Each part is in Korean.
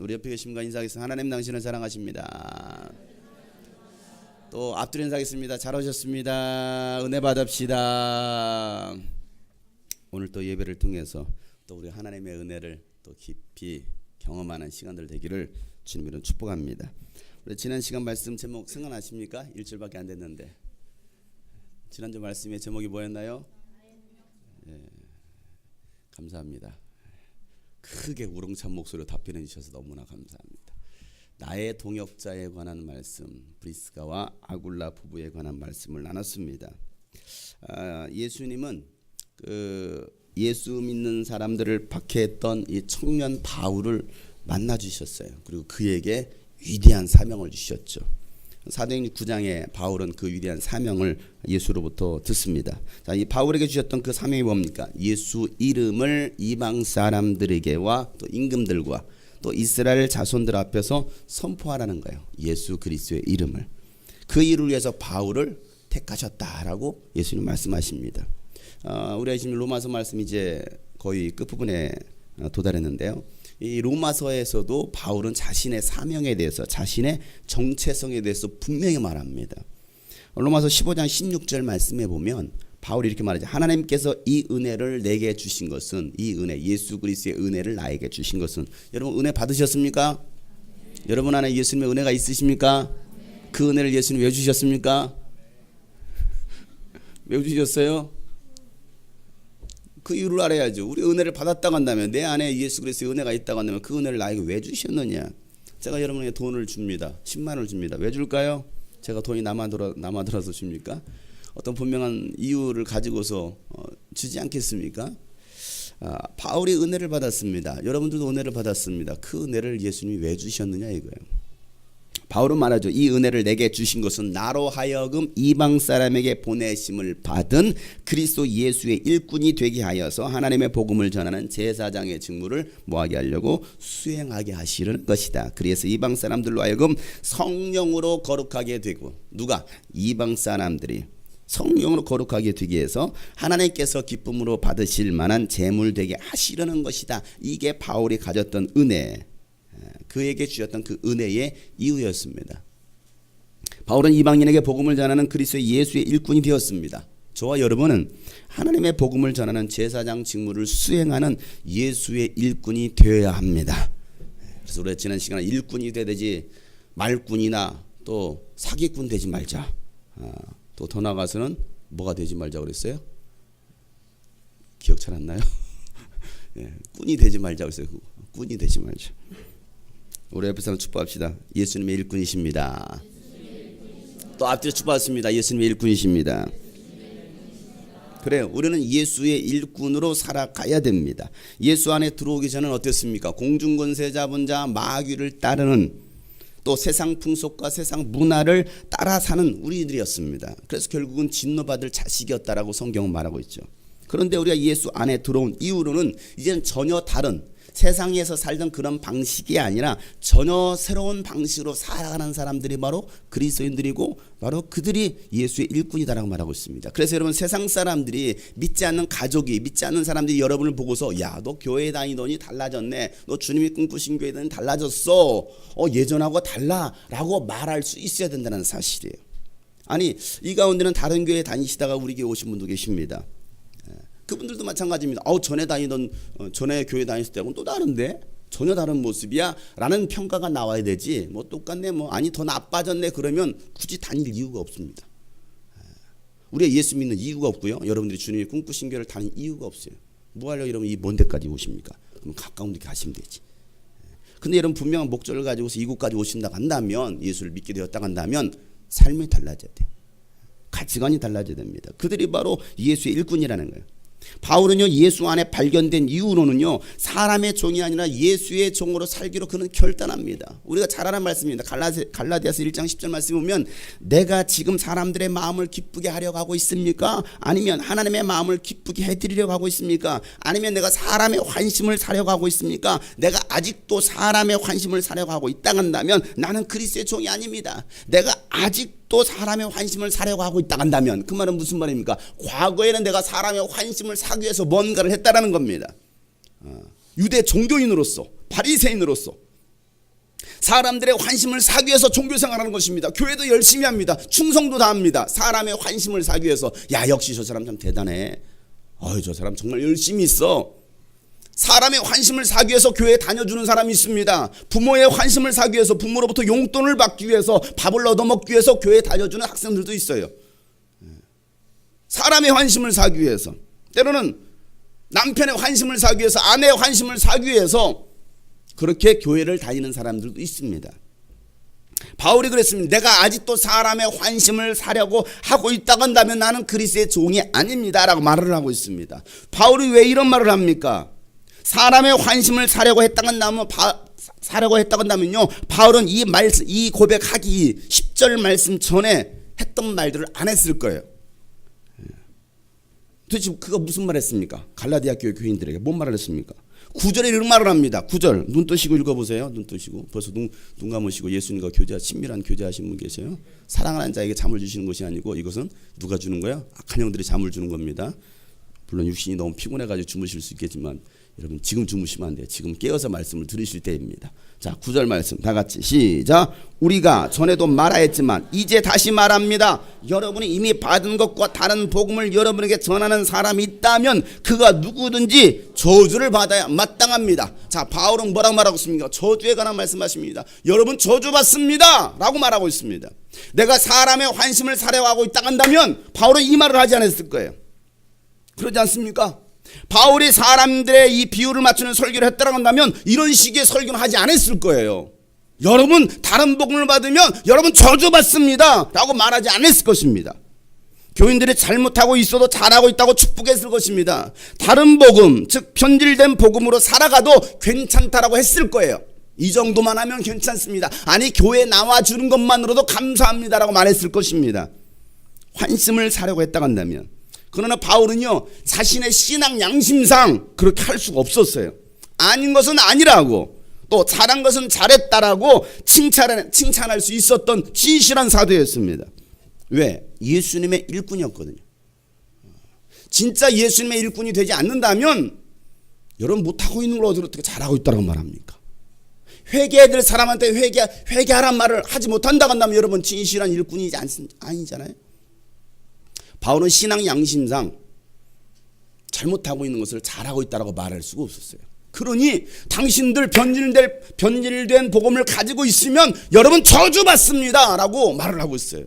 우리 옆에 계신 분과 인사하겠습니다. 하나님 당신을 사랑하십니다. 또 앞뒤로 인사하겠습니다. 잘 오셨습니다. 은혜 받읍시다. 오늘 또 예배를 통해서 또 우리 하나님의 은혜를 또 깊이 경험하는 시간들 되기를 주님으로 축복합니다. 우리 지난 시간 말씀 제목 생각나십니까? 1절밖에 안 됐는데 지난주 말씀의 제목이 뭐였나요? 예, 감사합니다. 크게 우렁찬 목소리로 답변해 주셔서 너무나 감사합니다. 나의 동역자에 관한 말씀, 브리스가와 아굴라 부부에 관한 말씀을 나눴습니다. 예수님은 예수 믿는 사람들을 박해했던 이 청년 바울을 만나 주셨어요. 그리고 그에게 위대한 사명을 주셨죠. 사도행전 9장에 바울은 그 위대한 사명을 예수로부터 듣습니다. 자, 이 바울에게 주셨던 그 사명이 뭡니까? 예수 이름을 이방 사람들에게와 또 임금들과 또 이스라엘 자손들 앞에서 선포하라는 거예요. 예수 그리스도의 이름을. 그 일을 위해서 바울을 택하셨다라고 예수님 말씀하십니다. 우리가 지금 로마서 말씀 이제 거의 끝부분에 도달했는데요. 이 로마서에서도 바울은 자신의 사명에 대해서, 자신의 정체성에 대해서 분명히 말합니다. 로마서 15장 16절 말씀에 보면 바울이 이렇게 말하죠. 하나님께서 이 은혜를 내게 주신 것은, 이 은혜, 예수 그리스도의 은혜를 나에게 주신 것은, 여러분 은혜 받으셨습니까? 여러분 안에 예수님의 은혜가 있으십니까? 그 은혜를 예수님 왜 주셨습니까? 왜 주셨어요? 그 이유를 알아야죠. 우리 은혜를 받았다고 한다면, 내 안에 예수 그리스도의 은혜가 있다고 한다면 그 은혜를 나에게 왜 주셨느냐. 제가 여러분에게 돈을 줍니다. 10만 원을 줍니다. 왜 줄까요? 제가 돈이 남아들어서 줍니까? 어떤 분명한 이유를 가지고서 주지 않겠습니까? 바울이 은혜를 받았습니다. 여러분들도 은혜를 받았습니다. 그 은혜를 예수님이 왜 주셨느냐 이거예요. 바울은 말하죠. 이 은혜를 내게 주신 것은 나로 하여금 이방 사람에게 보내심을 받은 그리스도 예수의 일꾼이 되게 하여서 하나님의 복음을 전하는 제사장의 직무를 뭐하게 하려고? 수행하게 하시려는 것이다. 그래서 이방 사람들로 하여금 성령으로 거룩하게 되고, 누가? 이방 사람들이 성령으로 거룩하게 되기 위해서 하나님께서 기쁨으로 받으실 만한 제물 되게 하시려는 것이다. 이게 바울이 가졌던 은혜, 그에게 주셨던 그 은혜의 이유였습니다. 바울은 이방인에게 복음을 전하는 그리스도 예수의 일꾼이 되었습니다. 저와 여러분은 하나님의 복음을 전하는 제사장 직무를 수행하는 예수의 일꾼이 되어야 합니다. 그래서 우리가 지난 시간에 일꾼이 되지 말꾼이나 또 사기꾼 되지 말자. 또 더 나아가서는 뭐가 되지 말자 그랬어요? 기억 잘 안 나요? 네, 꾼이 되지 말자 그랬어요. 꾼이 되지 말자. 우리 옆에 사람 축복합시다. 예수님의 일꾼이십니다. 또 앞뒤로 축복하십니다. 예수님의 일꾼이십니다. 그래요. 우리는 예수의 일꾼으로 살아가야 됩니다. 예수 안에 들어오기 전에는 어땠습니까? 공중권세 잡은 자, 마귀를 따르는, 또 세상 풍속과 세상 문화를 따라 사는 우리들이었습니다. 그래서 결국은 진노받을 자식이었다라고 성경은 말하고 있죠. 그런데 우리가 예수 안에 들어온 이후로는 이제는 전혀 다른, 세상에서 살던 그런 방식이 아니라 전혀 새로운 방식으로 살아가는 사람들이 바로 그리스도인들이고, 바로 그들이 예수의 일꾼이다라고 말하고 있습니다. 그래서 여러분, 세상 사람들이, 믿지 않는 가족이, 믿지 않는 사람들이 여러분을 보고서 야, 너 교회 다니더니 달라졌네, 너 주님이 꿈꾸신 교회 다니더니 달라졌어, 예전하고 달라라고 말할 수 있어야 된다는 사실이에요. 아니, 이 가운데는 다른 교회 다니시다가 우리 교회 오신 분도 계십니다. 그분들도 마찬가지입니다. 전에 교회 다녔을 때하고는 또 다른데? 전혀 다른 모습이야? 라는 평가가 나와야 되지, 뭐 똑같네, 아니 더 나빠졌네, 그러면 굳이 다닐 이유가 없습니다. 우리가 예수 믿는 이유가 없고요. 여러분들이 주님이 꿈꾸신 교회를 다닐 이유가 없어요. 뭐 하려고 여러분 이 먼 데까지 오십니까? 그럼 가까운 데 가시면 되지. 근데 여러분 분명한 목적을 가지고서 이곳까지 오신다고 한다면, 예수를 믿게 되었다고 한다면 삶이 달라져야 돼. 가치관이 달라져야 됩니다. 그들이 바로 예수의 일꾼이라는 거예요. 바울은요, 예수 안에 발견된 이후로는요, 사람의 종이 아니라 예수의 종으로 살기로 그는 결단합니다. 우리가 잘 아는 말씀입니다. 갈라디아서 1장 10절 말씀 보면, 내가 지금 사람들의 마음을 기쁘게 하려고 하고 있습니까? 아니면 하나님의 마음을 기쁘게 해드리려고 하고 있습니까? 아니면 내가 사람의 환심을 사려고 하고 있습니까? 내가 아직도 사람의 환심을 사려고 하고 있다 한다면 나는 그리스도의 종이 아닙니다. 내가 아직도 사람의 환심을 사려고 하고 있다 한다면 그 말은 무슨 말입니까? 과거에는 내가 사람의 환심을 사기 위해서 뭔가를 했다라는 겁니다. 유대 종교인으로서, 바리새인으로서 사람들의 환심을 사기 위해서 종교생활하는 것입니다. 교회도 열심히 합니다. 충성도 다합니다. 사람의 환심을 사기 위해서. 야, 역시 저 사람 참 대단해. 저 사람 정말 열심히 있어. 사람의 환심을 사기 위해서 교회에 다녀주는 사람이 있습니다. 부모의 환심을 사기 위해서, 부모로부터 용돈을 받기 위해서, 밥을 얻어먹기 위해서 교회에 다녀주는 학생들도 있어요. 사람의 환심을 사기 위해서, 때로는 남편의 환심을 사기 위해서, 아내의 환심을 사기 위해서 그렇게 교회를 다니는 사람들도 있습니다. 바울이 그랬습니다. 내가 아직도 사람의 환심을 사려고 하고 있다고 한다면 나는 그리스도의 종이 아닙니다 라고 말을 하고 있습니다. 바울이 왜 이런 말을 합니까? 사람의 환심을 사려고 했다고 한다면요, 바울은 이 고백하기 10절 말씀 전에 했던 말들을 안 했을 거예요. 도대체 그가 무슨 말을 했습니까? 갈라디아 교회 교인들에게 뭔 말을 했습니까? 9절에 이런 말을 합니다. 9절 눈 뜨시고 읽어보세요. 눈 뜨시고 벌써 눈 감으시고 예수님과 친밀한 교제하신 분 계세요. 사랑하는 자에게 잠을 주시는 것이 아니고 이것은 누가 주는 거야? 악한 영들이 잠을 주는 겁니다. 물론 육신이 너무 피곤해가지고 주무실 수 있겠지만 여러분 지금 주무시면 안 돼요. 지금 깨어서 말씀을 들으실 때입니다. 자, 9절 말씀 다 같이 시작. 우리가 전에도 말하였지만 이제 다시 말합니다. 여러분이 이미 받은 것과 다른 복음을 여러분에게 전하는 사람이 있다면 그가 누구든지 저주를 받아야 마땅합니다. 자, 바울은 뭐라고 말하고 있습니까? 저주에 관한 말씀하십니다. 여러분 저주받습니다 라고 말하고 있습니다. 내가 사람의 환심을 사려고 하고 있다고 한다면 바울은 이 말을 하지 않았을 거예요. 그러지 않습니까? 바울이 사람들의 이 비유를 맞추는 설교를 했다고 한다면 이런 식의 설교는 하지 않았을 거예요. 여러분 다른 복음을 받으면 여러분 저주받습니다 라고 말하지 않았을 것입니다. 교인들이 잘못하고 있어도 잘하고 있다고 축복했을 것입니다. 다른 복음, 즉 편질된 복음으로 살아가도 괜찮다라고 했을 거예요. 이 정도만 하면 괜찮습니다. 아니 교회에 나와주는 것만으로도 감사합니다라고 말했을 것입니다. 환심을 사려고 했다고 한다면. 그러나 바울은요, 자신의 신앙 양심상 그렇게 할 수가 없었어요. 아닌 것은 아니라고, 또 잘한 것은 잘했다라고 칭찬할 수 있었던 진실한 사도였습니다. 왜? 예수님의 일꾼이었거든요. 진짜 예수님의 일꾼이 되지 않는다면 여러분 못하고 있는 걸 어떻게 잘하고 있다고 말합니까? 회개해야 될 사람한테 회개하란 말을 하지 못한다고 한다면 여러분 진실한 일꾼이 아니잖아요. 바울은 신앙 양심상 잘못하고 있는 것을 잘하고 있다고 말할 수가 없었어요. 그러니 당신들 변질된 복음을 가지고 있으면 여러분 저주받습니다 라고 말을 하고 있어요.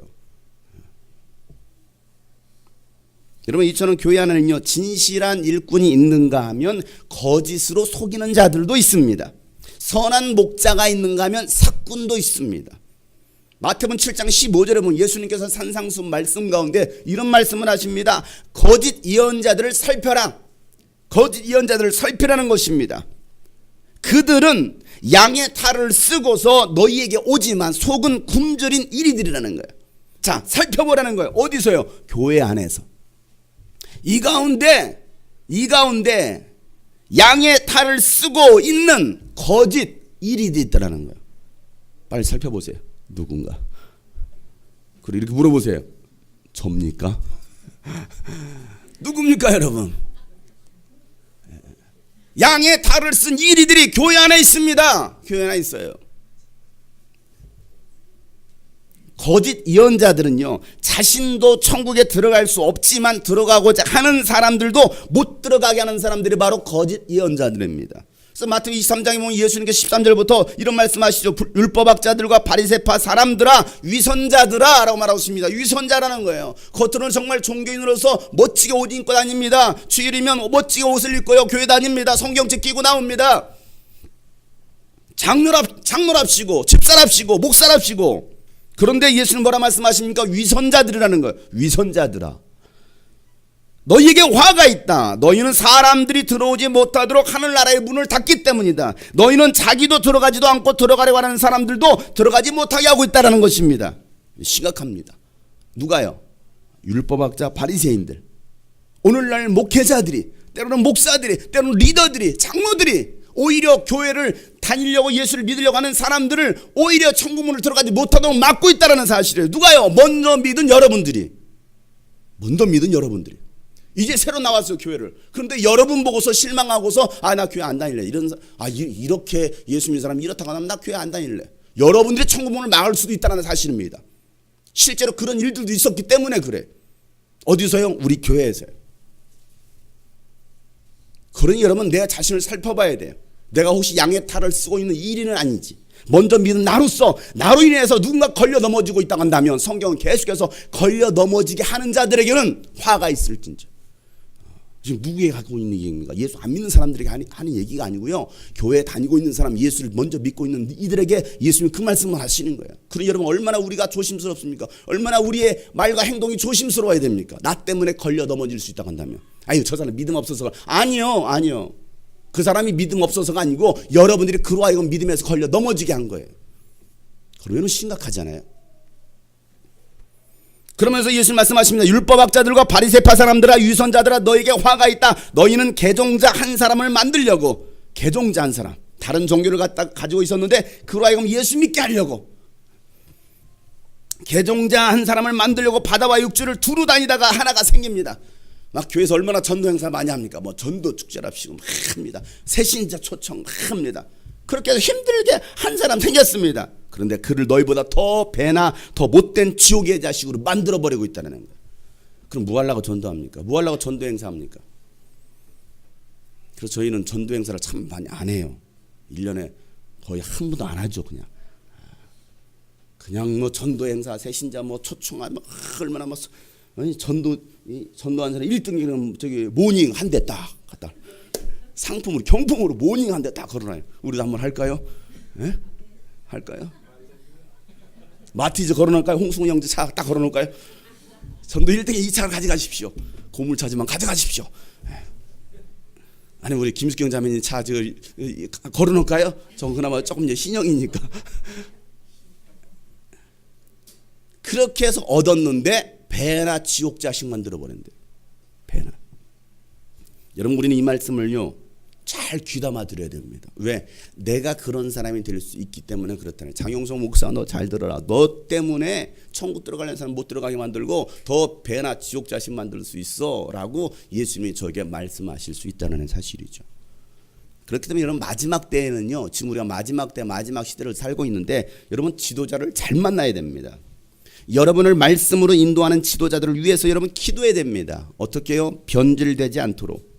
여러분 이처럼 교회 안에는요, 진실한 일꾼이 있는가 하면 거짓으로 속이는 자들도 있습니다. 선한 목자가 있는가 하면 사꾼도 있습니다. 마태복음 7장 15절에 보면 예수님께서 산상수 말씀 가운데 이런 말씀을 하십니다. 거짓 예언자들을 살펴라. 거짓 예언자들을 살피라는 것입니다. 그들은 양의 탈을 쓰고서 너희에게 오지만 속은 굶주린 이리들이라는 거예요. 자, 살펴보라는 거예요. 어디서요? 교회 안에서. 이 가운데 양의 탈을 쓰고 있는 거짓 이리들이 있다라는 거예요. 빨리 살펴보세요. 누군가. 그리고 이렇게 물어보세요. 접니까? 누굽니까 여러분? 양의 탈을 쓴 이리들이 교회 안에 있습니다. 교회 안에 있어요. 거짓 예언자들은요, 자신도 천국에 들어갈 수 없지만 들어가고자 하는 사람들도 못 들어가게 하는 사람들이 바로 거짓 예언자들입니다. 그래서 마태복음 23장에 보면 예수님께서 13절부터 이런 말씀하시죠. 율법학자들과 바리새파 사람들아, 위선자들아 라고 말하고 있습니다. 위선자라는 거예요. 겉으로는 정말 종교인으로서 멋지게 옷 입고 다닙니다. 주일이면 멋지게 옷을 입고요, 교회 다닙니다. 성경책 끼고 나옵니다. 장로랍시고 집사랍시고 목사랍시고. 그런데 예수는 뭐라 말씀하십니까? 위선자들이라는 거예요. 위선자들아, 너희에게 화가 있다. 너희는 사람들이 들어오지 못하도록 하늘나라의 문을 닫기 때문이다. 너희는 자기도 들어가지도 않고 들어가려고 하는 사람들도 들어가지 못하게 하고 있다는 것입니다. 심각합니다. 누가요? 율법학자 바리새인들. 오늘날 목회자들이, 때로는 목사들이, 때로는 리더들이, 장로들이 오히려 교회를 다니려고 예수를 믿으려고 하는 사람들을 오히려 천국문을 들어가지 못하도록 막고 있다는 사실이에요. 누가요? 먼저 믿은 여러분들이. 이제 새로 나왔어요, 교회를. 그런데 여러분 보고서 실망하고서 나 교회 안 다닐래. 이렇게 예수 믿는 사람이 이렇다고 하면 나 교회 안 다닐래. 여러분들이 천국문을 막을 수도 있다는 사실입니다. 실제로 그런 일들도 있었기 때문에 그래. 어디서요? 우리 교회에서요. 그러니 여러분 내 자신을 살펴봐야 돼요. 내가 혹시 양의 탈을 쓰고 있는 일인은 아니지. 먼저 믿은 나로서 나로 인해서 누군가 걸려 넘어지고 있다고 한다면 성경은 계속해서 걸려 넘어지게 하는 자들에게는 화가 있을진저. 지금 누구에게 갖고 있는 얘기입니까? 예수 안 믿는 사람들에게 하는 얘기가 아니고요. 교회에 다니고 있는 사람, 예수를 먼저 믿고 있는 이들에게 예수님이 그 말씀을 하시는 거예요. 그러니 여러분 얼마나 우리가 조심스럽습니까? 얼마나 우리의 말과 행동이 조심스러워야 됩니까? 나 때문에 걸려 넘어질 수 있다고 한다면 아유 저 사람 믿음 없어서가 아니요. 그 사람이 믿음 없어서가 아니고 여러분들이 그로 하여금 믿음에서 걸려 넘어지게 한 거예요. 그러면 심각하잖아요. 그러면서 예수님 말씀하십니다. 율법학자들과 바리새파 사람들아 유선자들아 너에게 화가 있다. 너희는 개종자 한 사람을 만들려고 개종자 한 사람 다른 종교를 가지고 있었는데 그로 하여금 예수 믿게 하려고 개종자 한 사람을 만들려고 바다와 육지를 두루 다니다가 하나가 생깁니다. 막 교회에서 얼마나 전도 행사 많이 합니까? 뭐 전도 축제랍시고 막 합니다. 새신자 초청 막 합니다. 그렇게 해서 힘들게 한 사람 생겼습니다. 그런데 그를 너희보다 더 배나 더 못된 지옥의 자식으로 만들어버리고 있다는 거예요. 그럼 뭐 하려고 전도합니까? 뭐 하려고 전도 행사합니까? 그래서 저희는 전도 행사를 참 많이 안 해요. 1년에 거의 한 번도 안 하죠. 그냥 뭐 전도 행사 새신자 뭐 초청하 뭐 얼마나 뭐 전도한 사람 1등이면 저기 모닝 한 대 딱 갖다 상품으로 경품으로 모닝 한 대 딱 걸어놔요. 우리도 한번 할까요? 예? 할까요? 마티즈 걸어놓을까요? 홍승우 형제 차 딱 걸어놓을까요? 전도 1등에 이 차를 가져가십시오. 고물차지만 가져가십시오. 예. 아니 우리 김숙경 자매님 차 걸어놓을까요? 전 그나마 조금 이제 신형이니까. 그렇게 해서 얻었는데 배나 지옥 자식 만들어버린대. 배나. 여러분 우리는 이 말씀을요 잘 귀담아 들어야 됩니다. 왜? 내가 그런 사람이 될 수 있기 때문에 그렇다는. 장용성 목사 너 잘 들어라. 너 때문에 천국 들어가려는 사람 못 들어가게 만들고 더 배나 지옥 자식 만들 수 있어 라고 예수님이 저에게 말씀하실 수 있다는 사실이죠. 그렇기 때문에 여러분 마지막 때에는요 지금 우리가 마지막 때 마지막 시대를 살고 있는데 여러분 지도자를 잘 만나야 됩니다. 여러분을 말씀으로 인도하는 지도자들을 위해서 여러분 기도해야 됩니다. 어떻게 해요? 변질되지 않도록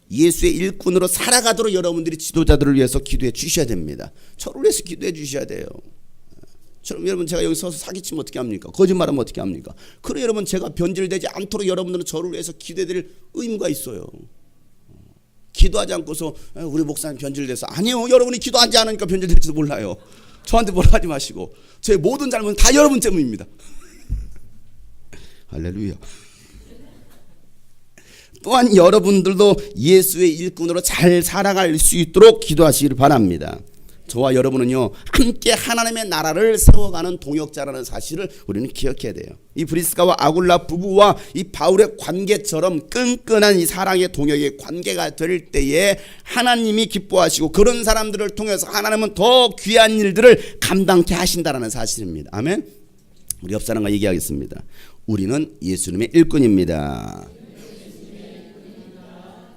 예수의 일꾼으로 살아가도록 여러분들이 지도자들을 위해서 기도해 주셔야 됩니다. 저를 위해서 기도해 주셔야 돼요. 여러분 제가 여기 서서 사기치면 어떻게 합니까? 거짓말하면 어떻게 합니까? 그래 여러분 제가 변질되지 않도록 여러분들은 저를 위해서 기도해 드릴 의무가 있어요. 기도하지 않고서 우리 목사님 변질돼서 아니요. 여러분이 기도하지 않으니까 변질될지도 몰라요. 저한테 뭐라 하지 마시고 제 모든 잘못은 다 여러분 때문입니다. 할렐루야. 또한 여러분들도 예수의 일꾼으로 잘 살아갈 수 있도록 기도하시길 바랍니다. 저와 여러분은요 함께 하나님의 나라를 세워가는 동역자라는 사실을 우리는 기억해야 돼요. 이 브리스가와 아굴라 부부와 이 바울의 관계처럼 끈끈한 이 사랑의 동역의 관계가 될 때에 하나님이 기뻐하시고 그런 사람들을 통해서 하나님은 더 귀한 일들을 감당케 하신다라는 사실입니다. 아멘. 우리 옆 사람과 얘기하겠습니다. 우리는 예수님의 일꾼입니다.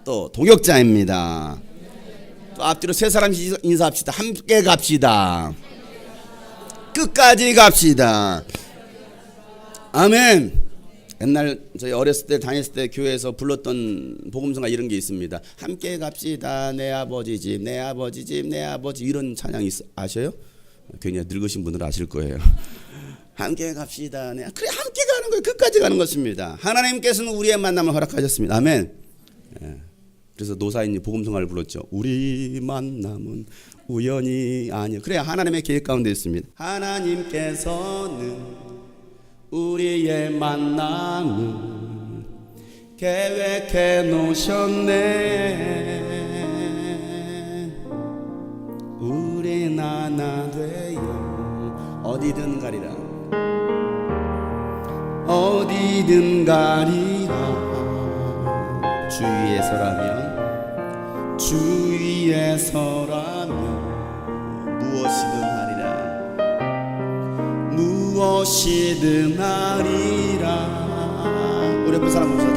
또 동역자입니다. 또 앞뒤로 세 사람 인사합시다. 함께 갑시다. 끝까지 갑시다. 아멘. 옛날 저희 어렸을 때 다녔을 때 교회에서 불렀던 복음성가 이런 게 있습니다. 함께 갑시다. 내 아버지 집, 내 아버지 집, 내 아버지 이런 찬양 아셔요? 굉장히 늙으신 분들은 아실 거예요. 함께 갑시다. 네. 그래 함께 가는 거예요. 끝까지 가는 것입니다. 하나님께서는 우리의 만남을 허락하셨습니다. 아멘. 예. 그래서 노사인이 복음성가를 불렀죠. 우리 만남은 우연이 아니야. 그래 하나님의 계획 가운데 있습니다. 하나님께서는 우리의 만남을 계획해 놓으셨네. 우린 하나 되어 어디든 가리라. 어디든 가리라. 주위에 서라면 무엇이든 하리라. 무엇이든 하리라. 우리 옆에 사람 보세요.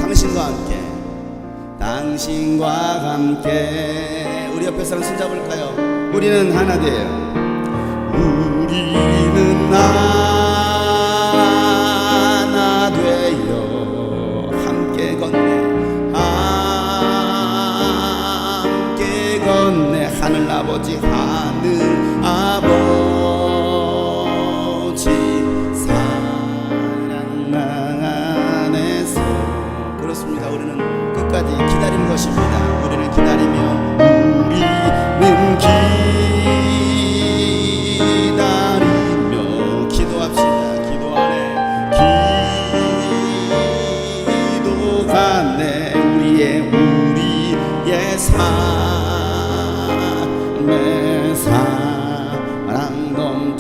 당신과 함께 우리 옆에 사람 손잡을까요? 우리는 하나 돼요. 우리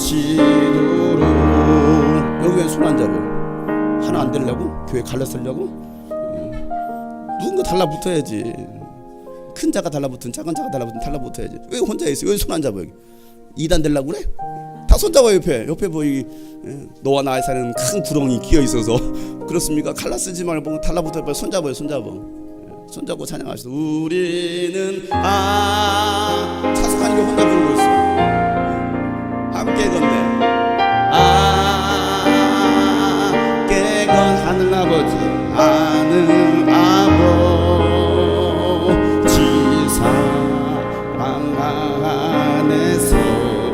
넘치도록. 여기 왜 손 안 잡아? 하나 안 되려고? 교회 갈라쓰려고? 누군가 달라붙어야지. 큰 자가 달라붙은, 작은 자가 달라붙어야지. 왜 혼자 있어? 왜 손 안 잡아? 여기 2단 되려고 그래? 다 손잡아. 옆에 보이. 너와 나의 사이는 큰 구렁이 끼어 있어서 그렇습니까? 갈라쓰지 말고 달라붙어. 손잡아요. 손잡고 찬양하시죠. 우리는 차석하는 게 혼자 부르고 있어. 함께 건네. 함께 건 하늘 아버지, 사랑 안에서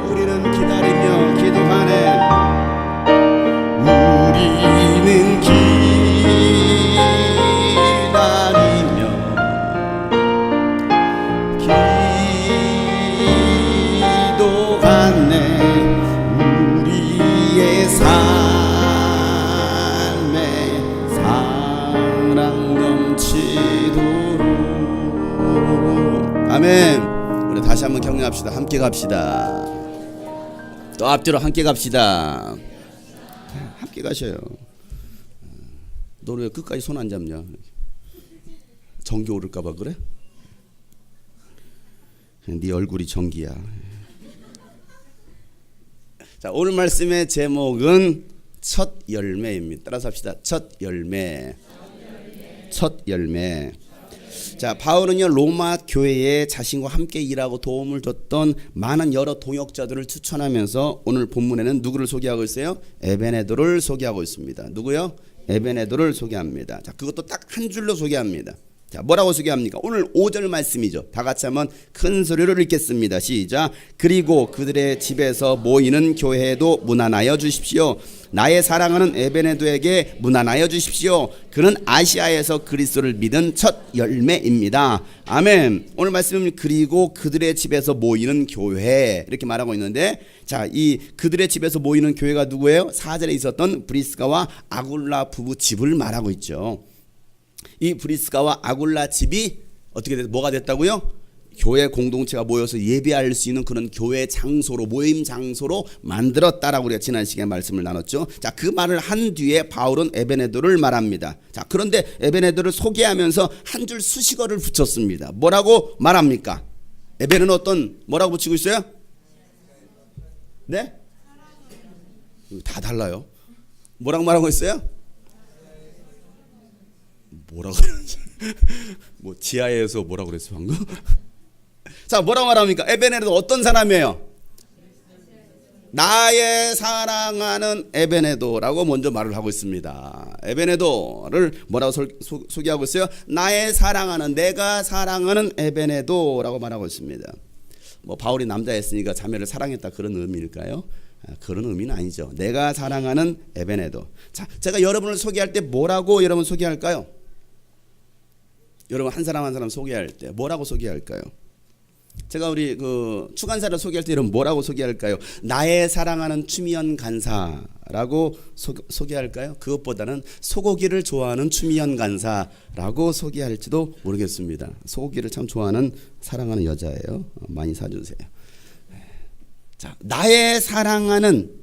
우리는 기다리며 기도하네. 우리는 기다리며 기도하네. 우리의 삶에 사랑 넘치도록. 아멘. 우리 다시 한번 격려합시다. 함께 갑시다. 또 앞뒤로 함께 갑시다. 함께 가셔요. 너는 왜 끝까지 손 안 잡냐? 전기 오를까봐 그래? 네 얼굴이 전기야. 자, 오늘 말씀의 제목은 첫 열매입니다. 따라서 합시다. 첫 열매. 자, 바울은요 로마 교회에 자신과 함께 일하고 도움을 줬던 많은 여러 동역자들을 추천하면서 오늘 본문에는 누구를 소개하고 있어요? 에베네도를 소개하고 있습니다. 누구요? 에베네도를 소개합니다. 자, 그것도 딱 한 줄로 소개합니다. 자, 뭐라고 소개합니까? 오늘 5절 말씀이죠. 다 같이 한번 큰 소리로 읽겠습니다. 시작. 그리고 그들의 집에서 모이는 교회에도 문안하여 주십시오. 나의 사랑하는 에베네도에게 문안하여 주십시오. 그는 아시아에서 그리스도를 믿은 첫 열매입니다. 아멘. 오늘 말씀은 그리고 그들의 집에서 모이는 교회 이렇게 말하고 있는데, 자, 이 그들의 집에서 모이는 교회가 누구예요? 4절에 있었던 브리스가와 아굴라 부부 집을 말하고 있죠. 이 브리스가와 아굴라 집이 어떻게 뭐가 됐다고요? 교회 공동체가 모여서 예배할 수 있는 그런 교회 장소로, 모임 장소로 만들었다라고 우리가 지난 시간에 말씀을 나눴죠. 자, 그 말을 한 뒤에 바울은 에베네도를 말합니다. 자, 그런데 에베네도를 소개하면서 한 줄 수식어를 붙였습니다. 뭐라고 말합니까? 에베네는 뭐라고 붙이고 있어요? 네? 다 달라요. 뭐라고 말하고 있어요? 뭐라고 그러지? 뭐 지하에서 뭐라고 그랬어 방금? 자, 뭐라고 말합니까? 에베네도 어떤 사람이에요? 나의 사랑하는 에베네도라고 먼저 말을 하고 있습니다. 에베네도를 뭐라고 소개하고 있어요? 나의 사랑하는, 내가 사랑하는 에베네도라고 말하고 있습니다. 뭐 바울이 남자였으니까 자매를 사랑했다 그런 의미일까요? 그런 의미는 아니죠. 내가 사랑하는 에베네도. 자, 제가 여러분을 소개할 때 뭐라고 여러분 소개할까요? 여러분 한 사람 한 사람 소개할 때 뭐라고 소개할까요? 제가 우리 그 추간사를 소개할 때 여러분 뭐라고 소개할까요? 나의 사랑하는 추미연 간사라고 소개할까요? 그것보다는 소고기를 좋아하는 추미연 간사라고 소개할지도 모르겠습니다. 소고기를 참 좋아하는 사랑하는 여자예요. 많이 사주세요. 자, 나의 사랑하는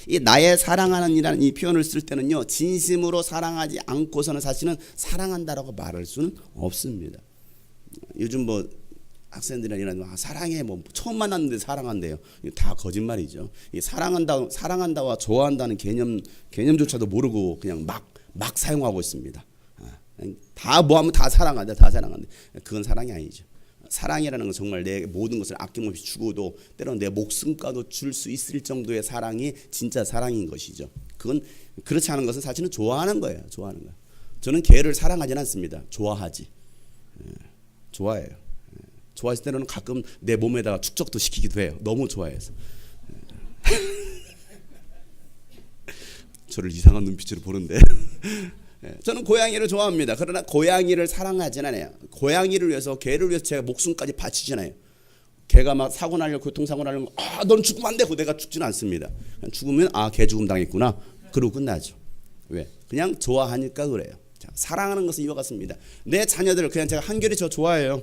이 나의 사랑하는이라는 이 표현을 쓸 때는요, 진심으로 사랑하지 않고서는 사실은 사랑한다라고 말할 수는 없습니다. 요즘 뭐 학생들이나 사랑해 뭐 처음 만났는데 사랑한대요. 다 거짓말이죠. 이 사랑한다와 좋아한다는 개념조차도 모르고 그냥 막 사용하고 있습니다. 다 뭐하면 다 사랑한다. 그건 사랑이 아니죠. 사랑이라는 건 정말 내 모든 것을 아낌없이 주고도 때로는 내 목숨과도 줄 수 있을 정도의 사랑이 진짜 사랑인 것이죠. 그건 그렇지 않은 것은 사실은 좋아하는 거예요. 저는 개를 사랑하지는 않습니다. 좋아하지. 좋아해요. 좋아했을 때는 가끔 내 몸에다가 축적도 시키기도 해요. 너무 좋아해서. 저를 이상한 눈빛으로 보는데 저는 고양이를 좋아합니다. 그러나 고양이를 사랑하진 않아요. 고양이를 위해서, 개를 위해서 제가 목숨까지 바치잖아요. 개가 막 사고 나려고, 교통사고 나려고, 넌 죽으면 안 돼. 내가 죽지는 않습니다. 죽으면 개 죽음 당했구나. 그러고 끝나죠. 왜? 그냥 좋아하니까 그래요. 자, 사랑하는 것은 이와 같습니다. 내 자녀들을 그냥 제가 한결이 저 좋아해요.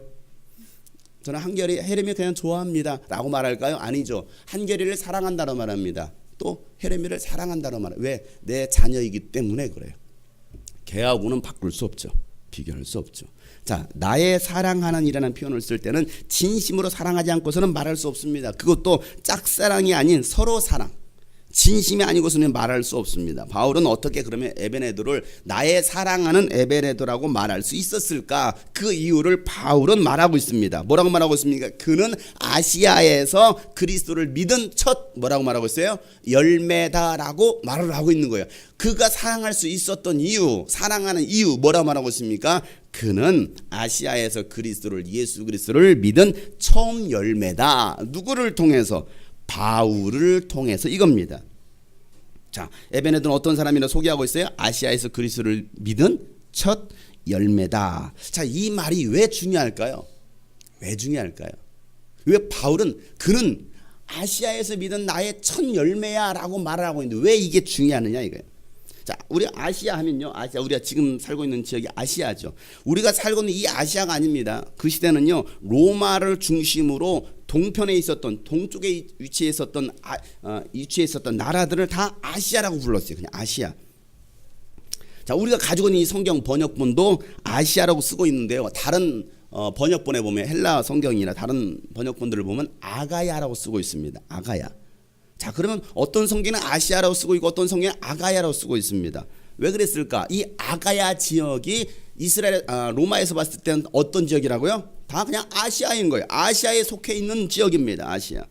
저는 한결이 헤레미 그냥 좋아합니다 라고 말할까요? 아니죠. 한결이를 사랑한다로 말합니다. 또 헤레미를 사랑한다로 말해요. 왜? 내 자녀이기 때문에 그래요. 걔하고는 바꿀 수 없죠. 비교할 수 없죠. 자, 나의 사랑하는 이라는 표현을 쓸 때는 진심으로 사랑하지 않고서는 말할 수 없습니다. 그것도 짝사랑이 아닌 서로 사랑. 진심이 아니고서는 말할 수 없습니다. 바울은 어떻게 그러면 에베네도를 나의 사랑하는 에베네도라고 말할 수 있었을까? 그 이유를 바울은 말하고 있습니다. 뭐라고 말하고 있습니까? 그는 아시아에서 그리스도를 믿은 첫 뭐라고 말하고 있어요? 열매다라고 말을 하고 있는 거예요. 그가 사랑할 수 있었던 이유, 사랑하는 이유 뭐라고 말하고 있습니까? 그는 아시아에서 예수 그리스도를 믿은 처음 열매다. 누구를 통해서? 바울을 통해서 이겁니다. 자, 에베네도는 어떤 사람이라 소개하고 있어요? 아시아에서 그리스도를 믿은 첫 열매다. 자, 이 말이 왜 중요할까요? 왜 중요할까요? 왜 바울은 그는 아시아에서 믿은 나의 첫 열매야라고 말을 하고 있는데 왜 이게 중요하느냐 이거예요. 자, 우리 아시아 하면요, 아시아 우리가 지금 살고 있는 지역이 아시아죠. 우리가 살고 있는 이 아시아가 아닙니다. 그 시대는요 로마를 중심으로 동편에 있었던 동쪽에 위치해 있었던 나라들을 다 아시아라고 불렀어요. 그냥 아시아. 자, 우리가 가지고 있는 이 성경 번역본도 아시아라고 쓰고 있는데요. 다른 번역본에 보면 헬라 성경이나 다른 번역본들을 보면 아가야라고 쓰고 있습니다. 아가야. 자, 그러면 어떤 성경은 아시아라고 쓰고 있고 어떤 성경은 아가야라고 쓰고 있습니다. 왜 그랬을까? 이 아가야 지역이 로마에서 봤을 때는 어떤 지역이라고요? 다 그냥 아시아인 거예요. 아시아에 속해 있는 지역입니다. 아시아.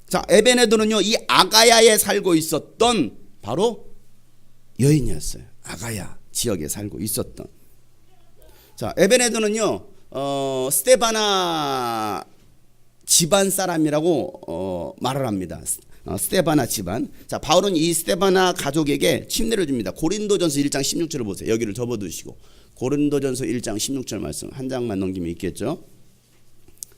자, 에베네도는요 이 아가야에 살고 있었던 바로 여인이었어요. 아가야 지역에 살고 있었던. 자, 에베네도는요 스데바나 집안 사람이라고 말을 합니다. 스데바나 집안. 자, 바울은 이 스데바나 가족에게 침례를 줍니다. 고린도전서 1장 16절을 보세요. 여기를 접어두시고 고린도전서 1장 16절 말씀 한 장만 넘기면 있겠죠.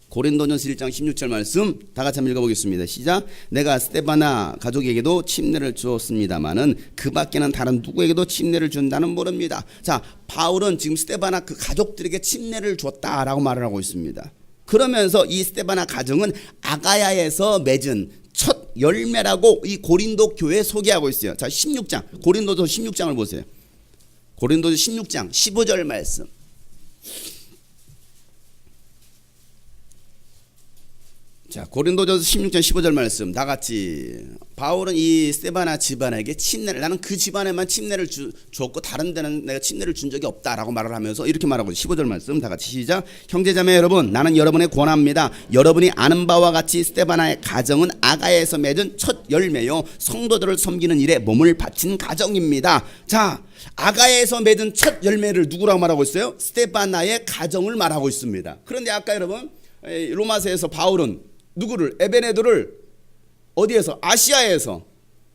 고린도전서 1장 16절 말씀 다 같이 한번 읽어보겠습니다. 시작. 내가 스데바나 가족에게도 침례를 주었습니다마는 그 밖에는 다른 누구에게도 침례를 준다는 모릅니다. 자, 바울은 지금 스데바나 그 가족들에게 침례를 줬다라고 말을 하고 있습니다. 그러면서 이 스데바나 가정은 아가야에서 맺은 첫 열매라고 이 고린도 교회에 소개하고 있어요. 자, 16장 고린도서 16장을 보세요. 고린도서 16장 15절 말씀. 자, 고린도전서 16장 15절 말씀 다 같이. 바울은 이 스데바나 집안에게 침례를, 나는 그 집안에만 침례를 주었고 다른 데는 내가 침례를 준 적이 없다라고 말을 하면서 이렇게 말하고 있어요. 15절 말씀 다 같이 시작. 형제자매 여러분, 나는 여러분에 권합니다. 여러분이 아는 바와 같이 스데바나의 가정은 아가야에서 맺은 첫 열매요 성도들을 섬기는 일에 몸을 바친 가정입니다. 자, 아가야에서 맺은 첫 열매를 누구라고 말하고 있어요? 스데바나의 가정을 말하고 있습니다. 그런데 아까 여러분 로마서에서 바울은 누구를? 에베네도를 어디에서? 아시아에서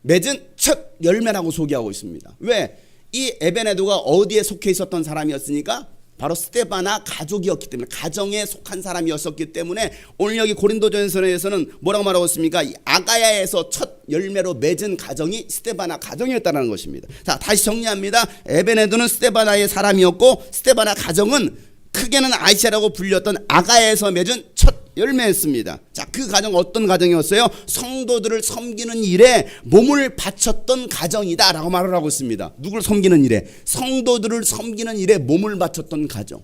맺은 첫 열매라고 소개하고 있습니다. 왜? 이 에베네도가 어디에 속해 있었던 사람이었으니까 바로 스데바나 가족이었기 때문에, 가정에 속한 사람이었기 때문에 오늘 여기 고린도전서에서는 뭐라고 말하고 있습니까? 이 아가야에서 첫 열매로 맺은 가정이 스데바나 가정이었다는 것입니다. 자, 다시 정리합니다. 에베네도는 스데바나의 사람이었고 스데바나 가정은 크게는 아시아라고 불렸던 아가야에서 맺은 첫 열매였습니다. 자, 그 가정 어떤 가정이었어요? 성도들을 섬기는 일에 몸을 바쳤던 가정이다 라고 말을 하고 있습니다. 누굴 섬기는 일에? 성도들을 섬기는 일에 몸을 바쳤던 가정.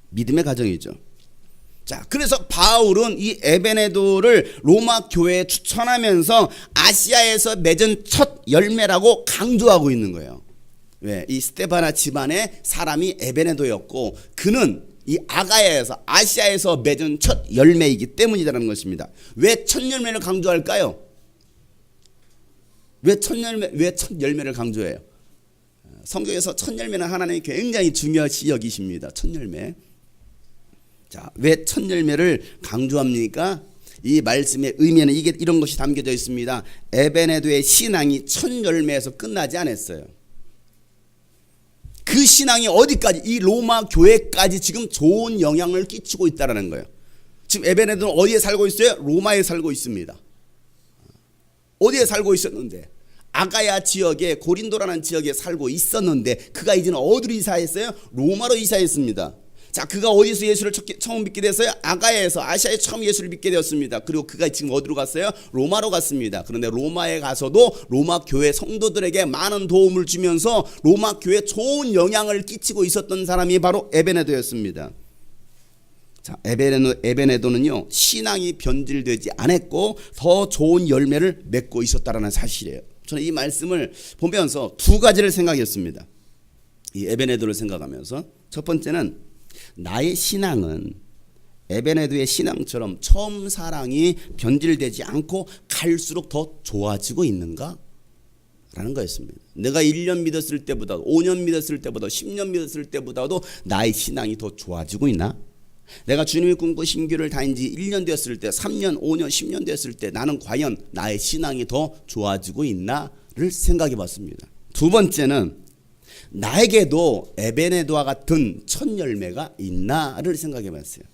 믿음의 가정이죠. 자, 그래서 바울은 이 에베네도를 로마 교회에 추천하면서 아시아에서 맺은 첫 열매라고 강조하고 있는 거예요. 왜? 이 스데바나 집안의 사람이 에베네도였고 그는 이 아가야에서 아시아에서 맺은 첫 열매이기 때문이라는 것입니다. 왜 첫 열매를 강조할까요? 왜 첫 열매를 강조해요? 성경에서 첫 열매는 하나님이 굉장히 중요시 여기십니다. 첫 열매. 자, 왜 첫 열매를 강조합니까? 이 말씀의 의미에는 이런 것이 담겨져 있습니다. 에베네도의 신앙이 첫 열매에서 끝나지 않았어요. 그 신앙이 어디까지, 이 로마 교회까지 지금 좋은 영향을 끼치고 있다는 거예요. 지금 에베네도는 어디에 살고 있어요? 로마에 살고 있습니다. 어디에 살고 있었는데? 아가야 지역에, 고린도라는 지역에 살고 있었는데 그가 이제는 어디로 이사했어요? 로마로 이사했습니다. 자, 그가 어디서 예수를 처음 믿게 됐어요? 아가야에서, 아시아에 처음 예수를 믿게 되었습니다. 그리고 그가 지금 어디로 갔어요? 로마로 갔습니다. 그런데 로마에 가서도 로마 교회 성도들에게 많은 도움을 주면서 로마 교회에 좋은 영향을 끼치고 있었던 사람이 바로 에베네도였습니다. 자, 에베네도는요, 신앙이 변질되지 않았고 더 좋은 열매를 맺고 있었다라는 사실이에요. 저는 이 말씀을 보면서 두 가지를 생각했습니다. 이 에베네도를 생각하면서 첫 번째는 나의 신앙은 에베네도의 신앙처럼 처음 사랑이 변질되지 않고 갈수록 더 좋아지고 있는가? 라는 거였습니다. 내가 1년 믿었을 때보다 5년 믿었을 때보다 10년 믿었을 때보다도 나의 신앙이 더 좋아지고 있나? 내가 주님의 꿈과 신교를 다닌 지 1년 되었을 때 3년 5년 10년 되었을 때 나는 과연 나의 신앙이 더 좋아지고 있나를 생각해 봤습니다. 두 번째는 나에게도 에베네도와 같은 첫 열매가 있나를 생각해 봤어요.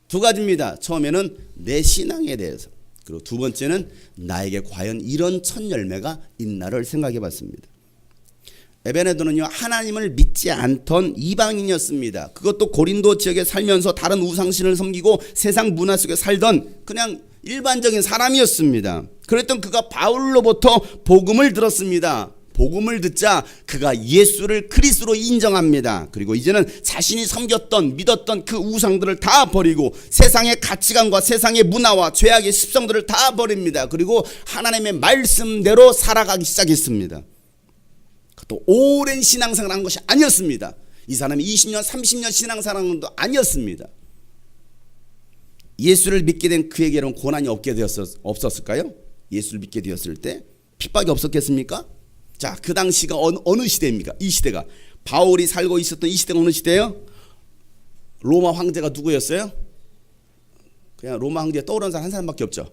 두 가지입니다. 처음에는 내 신앙에 대해서, 그리고 두 번째는 나에게 과연 이런 첫 열매가 있나를 생각해 봤습니다. 에베네도는요, 하나님을 믿지 않던 이방인이었습니다. 그것도 고린도 지역에 살면서 다른 우상신을 섬기고 세상 문화 속에 살던 그냥 일반적인 사람이었습니다. 그랬던 그가 바울로부터 복음을 들었습니다. 복음을 듣자 그가 예수를 그리스도로 인정합니다. 그리고 이제는 자신이 섬겼던 믿었던 그 우상들을 다 버리고 세상의 가치관과 세상의 문화와 죄악의 습성들을 다 버립니다. 그리고 하나님의 말씀대로 살아가기 시작했습니다. 또 오랜 신앙생활을 한 것이 아니었습니다. 이 사람이 20년 30년 신앙생활도 아니었습니다. 예수를 믿게 된 그에게는 고난이 없었을까요? 예수를 믿게 되었을 때 핍박이 없었겠습니까? 자, 그 당시가 어느 시대입니까? 이 시대가 바울이 살고 있었던 이 시대가 어느 시대예요? 로마 황제가 누구였어요? 그냥 로마 황제 떠오르는 사람 한 사람밖에 없죠.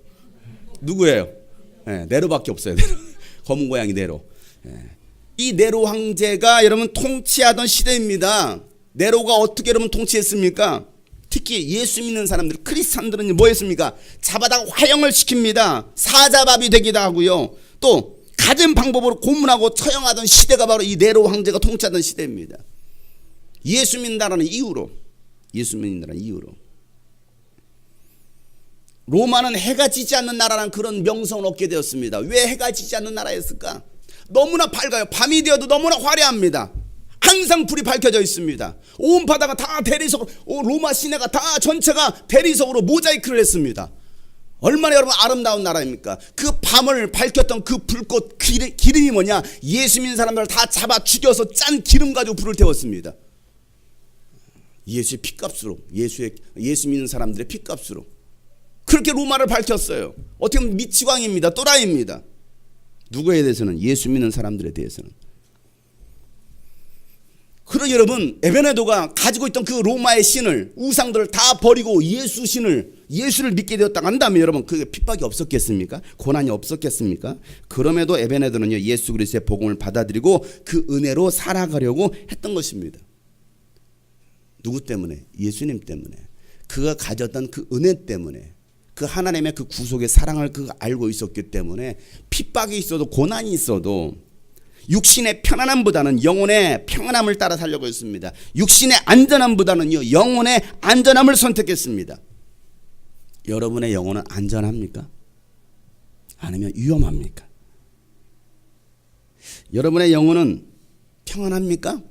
누구예요? 네, 네로밖에 없어요. 네로. 검은 고양이 네로. 네. 이 네로 황제가 여러분 통치하던 시대입니다. 네로가 어떻게 여러분 통치했습니까? 특히 예수 믿는 사람들, 크리스찬들은 뭐 했습니까? 잡아다가 화형을 시킵니다. 사자밥이 되기도 하고요. 또 가진 방법으로 고문하고 처형하던 시대가 바로 이 네로 황제가 통치하던 시대입니다. 예수 믿는다는 이유로, 예수 믿는다는 이유로. 로마는 해가 지지 않는 나라라는 그런 명성을 얻게 되었습니다. 왜 해가 지지 않는 나라였을까? 너무나 밝아요. 밤이 되어도 너무나 화려합니다. 항상 불이 밝혀져 있습니다. 온 바다가 다 대리석으로, 로마 시내가 다 전체가 대리석으로 모자이크를 했습니다. 얼마나 여러분 아름다운 나라입니까? 그 밤을 밝혔던 그 불꽃 기름이 뭐냐? 예수 믿는 사람들을 다 잡아 죽여서 짠 기름 가지고 불을 태웠습니다. 예수의 피값으로, 예수 믿는 사람들의 피값으로 그렇게 로마를 밝혔어요. 어떻게 보면 미치광입니다. 또라이입니다. 누구에 대해서는? 예수 믿는 사람들에 대해서는. 그러니 여러분, 에베네도가 가지고 있던 그 로마의 신을, 우상들을 다 버리고 예수를 믿게 되었다고 한다면 여러분, 그게 핍박이 없었겠습니까? 고난이 없었겠습니까? 그럼에도 에베네도는요, 예수 그리스도의 복음을 받아들이고 그 은혜로 살아가려고 했던 것입니다. 누구 때문에? 예수님 때문에. 그가 가졌던 그 은혜 때문에, 그 하나님의 그 구속의 사랑을 그가 알고 있었기 때문에 핍박이 있어도 고난이 있어도 육신의 편안함보다는 영혼의 평안함을 따라 살려고 했습니다. 육신의 안전함보다는요, 영혼의 안전함을 선택했습니다. 여러분의 영혼은 안전합니까? 아니면 위험합니까? 여러분의 영혼은 평안합니까?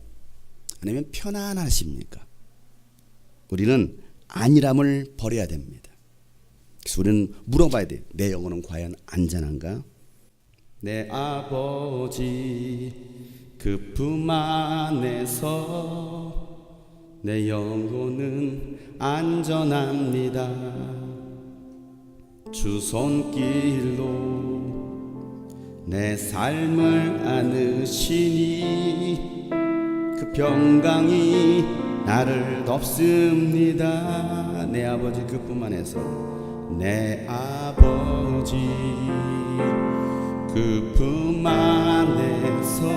아니면 편안하십니까? 우리는 안일함을 버려야 됩니다. 그래서 우리는 물어봐야 돼요. 내 영혼은 과연 안전한가? 내 아버지 그 품 안에서 내 영혼은 안전합니다. 주 손길로 내 삶을 안으시니 그 평강이 나를 덮습니다. 내 아버지 그 품 안에서, 내 아버지 그 품 안에서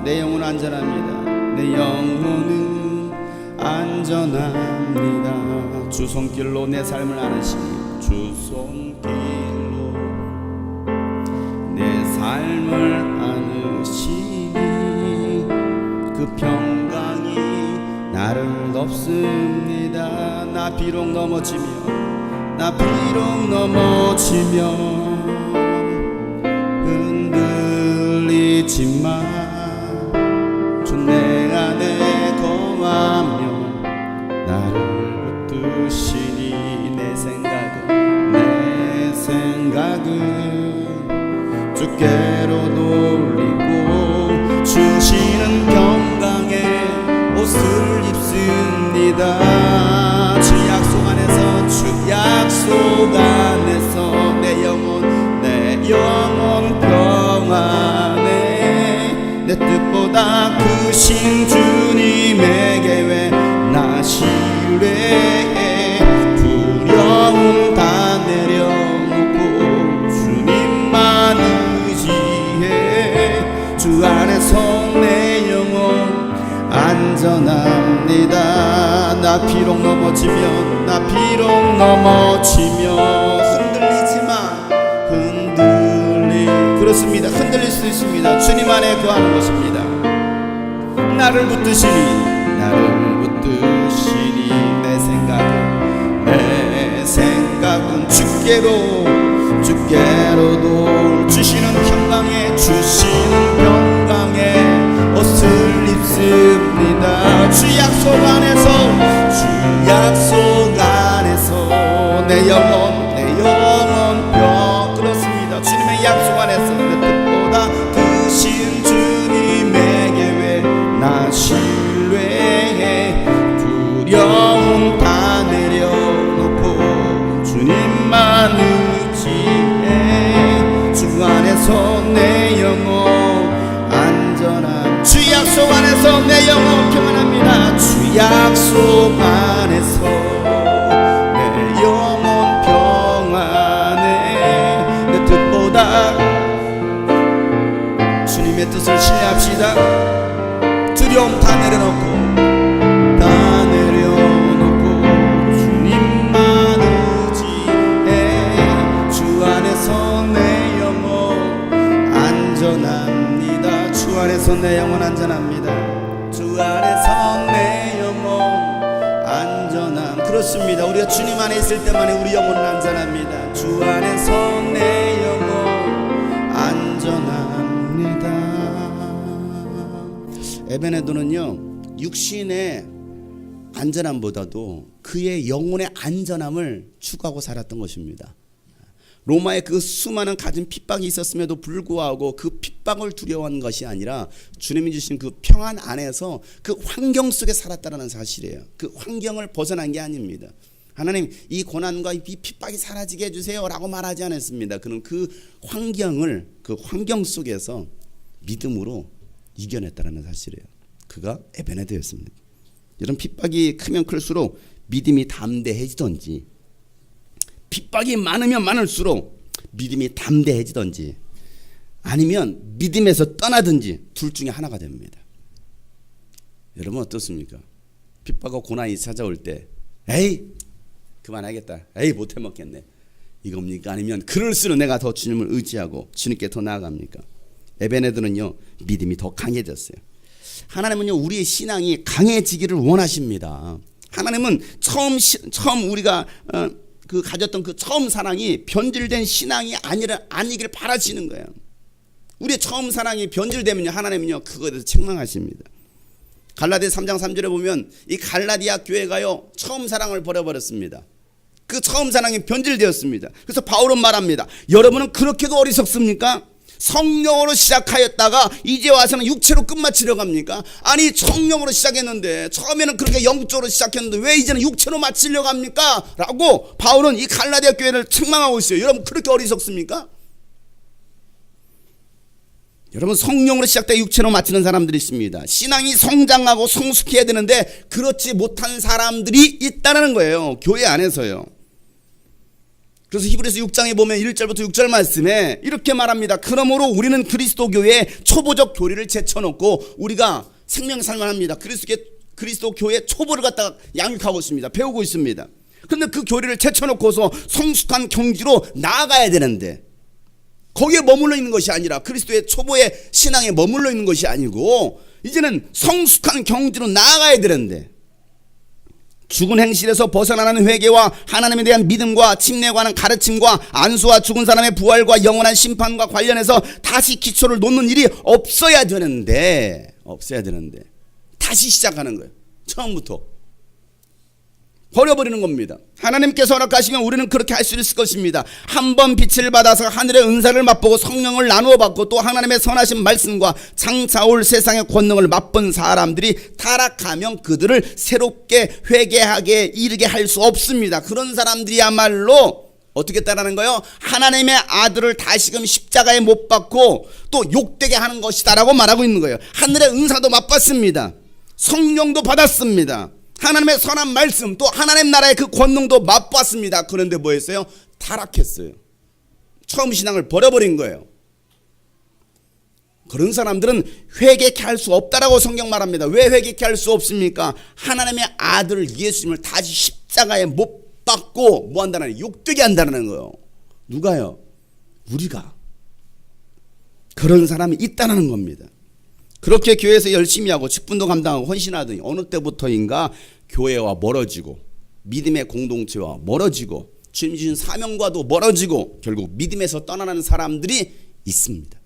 내 영혼은 안전합니다. 내 영혼은 안전합니다. 주 손길로 내 삶을 안으시니, 주 손길로 내 삶을 안으시니 그 평강이 나를 없습니다. 나 비록 넘어지며 흔들리지만 주 내 안에 거하며 나를 붙드시니 내 생각은 주께로 돌리고 주시는 평강의 옷을 입습니다. 주 약속 안에서 내 영혼 평안해. 내 뜻보다 크신 주님의 계획 나 신뢰해. 두려움 다 내려놓고 주님만 의지해. 주 안에서 내 영혼 안전합니다. 나 비록 넘어지며 그렇습니다. 흔들릴 수 있습니다. 주님 안에 거하는 것입니다. 나를 붙드시니 내 생각은 주께로 주시는 평강의 옷을 입습니다. 주 약속 안에서 내 영혼 그렇습니다. 주님의 약속 안에서 내 뜻보다 크신 주님의 계획 나 신뢰해. 두려움 다 내려놓고 주님만 의지해. 주 안에서 내 영혼 안전한 주 약속 안에서 내 영혼 평안합니다. 주 약속 안에서 내 영혼 평안해. 내 뜻보다 주님의 뜻을 신뢰합시다. 두려움 다 내려놓고 주님만 의지해. 주 안에서 내 영혼 안전합니다. 주 안에서 내 영혼 안전합니다. 주 안에서 내 영혼 안전함. 그렇습니다. 우리가 주님 안에 있을 때만에 우리 영혼은 안전합니다. 주 안에서 내 영혼 안전합니다. 에베네도는요 육신의 안전함보다도 그의 영혼의 안전함을 추구하고 살았던 것입니다. 로마에 그 수많은 가진 핍박이 있었음에도 불구하고 그 핍박을 두려워한 것이 아니라 주님이 주신 그 평안 안에서 그 환경 속에 살았다는 사실이에요. 그 환경을 벗어난 게 아닙니다. 하나님 이 고난과 이 핍박이 사라지게 해주세요 라고 말하지 않았습니다. 그는 그 환경 속에서 믿음으로 이겨냈다는 사실이에요. 그가 에베네도였습니다. 이런 핍박이 크면 클수록 믿음이 담대해지던지 핍박이 많으면 많을수록 믿음이 담대해지던지 아니면 믿음에서 떠나든지 둘 중에 하나가 됩니다. 여러분 어떻습니까? 핍박과 고난이 찾아올 때 에이 그만하겠다. 에이 못해 먹겠네. 이겁니까? 아니면 그럴수록 내가 더 주님을 의지하고 주님께 더 나아갑니까? 에베네도는요 믿음이 더 강해졌어요. 하나님은요 우리의 신앙이 강해지기를 원하십니다. 하나님은 처음 우리가 그 가졌던 그 처음 사랑이 변질된 신앙이 아니길 바라시는 거예요. 우리의 처음 사랑이 변질되면요 하나님은요 그거에 대해서 책망하십니다. 갈라디아 3장 3절에 보면 이 갈라디아 교회가요 처음 사랑을 버려버렸습니다. 그 처음 사랑이 변질되었습니다. 그래서 바울은 말합니다. 여러분은 그렇게도 어리석습니까? 성령으로 시작하였다가 이제 와서는 육체로 끝마치려고 합니까? 아니 성령으로 시작했는데 처음에는 그렇게 영적으로 시작했는데 왜 이제는 육체로 마치려고 합니까? 라고 바울은 이 갈라디아 교회를 책망하고 있어요. 여러분 그렇게 어리석습니까? 여러분 성령으로 시작돼 육체로 마치는 사람들이 있습니다. 신앙이 성장하고 성숙해야 되는데 그렇지 못한 사람들이 있다는 거예요. 교회 안에서요. 그래서 히브리서 6장에 보면 1절부터 6절 말씀에 이렇게 말합니다. 그러므로 우리는 그리스도 교회의 초보적 교리를 제쳐놓고 우리가 생명살만합니다. 그리스도 교회 초보를 갖다가 양육하고 있습니다. 배우고 있습니다. 그런데 그 교리를 제쳐놓고서 성숙한 경지로 나아가야 되는데 거기에 머물러 있는 것이 아니라 그리스도의 초보의 신앙에 머물러 있는 것이 아니고 이제는 성숙한 경지로 나아가야 되는데 거기에 머물러 있는 것이 아니라 그리스도의 초보의 신앙에 머물러 있는 것이 아니고 이제는 성숙한 경지로 나아가야 되는데 거기에 머물러 있는 것이 아니라 그리스도의 초보의 신앙에 머물러 있는 것이 아니고 이제는 성숙한 경지로 나아가야 되는데 죽은 행실에서 벗어나는 회개와 하나님에 대한 믿음과 침례에 관한 가르침과 안수와 죽은 사람의 부활과 영원한 심판과 관련해서 다시 기초를 놓는 일이 없어야 되는데 다시 시작하는 거예요. 처음부터 버려버리는 겁니다. 하나님께서 허락하시면 우리는 그렇게 할 수 있을 것입니다. 한 번 빛을 받아서 하늘의 은사를 맛보고 성령을 나누어 받고 또 하나님의 선하신 말씀과 장차 올 세상의 권능을 맛본 사람들이 타락하면 그들을 새롭게 회개하게 이르게 할 수 없습니다. 그런 사람들이야말로 어떻게 따라하는 거예요? 하나님의 아들을 다시금 십자가에 못 박고 또 욕되게 하는 것이다라고 말하고 있는 거예요. 하늘의 은사도 맛봤습니다. 성령도 받았습니다. 하나님의 선한 말씀 또 하나님 나라의 그 권능도 맛봤습니다. 그런데 뭐 했어요? 타락했어요. 처음 신앙을 버려버린 거예요. 그런 사람들은 회개케 할 수 없다라고 성경 말합니다. 왜 회개케 할 수 없습니까? 하나님의 아들 예수님을 다시 십자가에 못 박고 뭐 한다는 거예요? 욕되게 한다는 거예요. 누가요? 우리가. 그런 사람이 있다는 겁니다. 그렇게 교회에서 열심히 하고 직분도 감당하고 헌신하더니 어느 때부터인가 교회와 멀어지고 믿음의 공동체와 멀어지고 주님 주신 사명과도 멀어지고 결국 믿음에서 떠나는 사람들이 있습니다.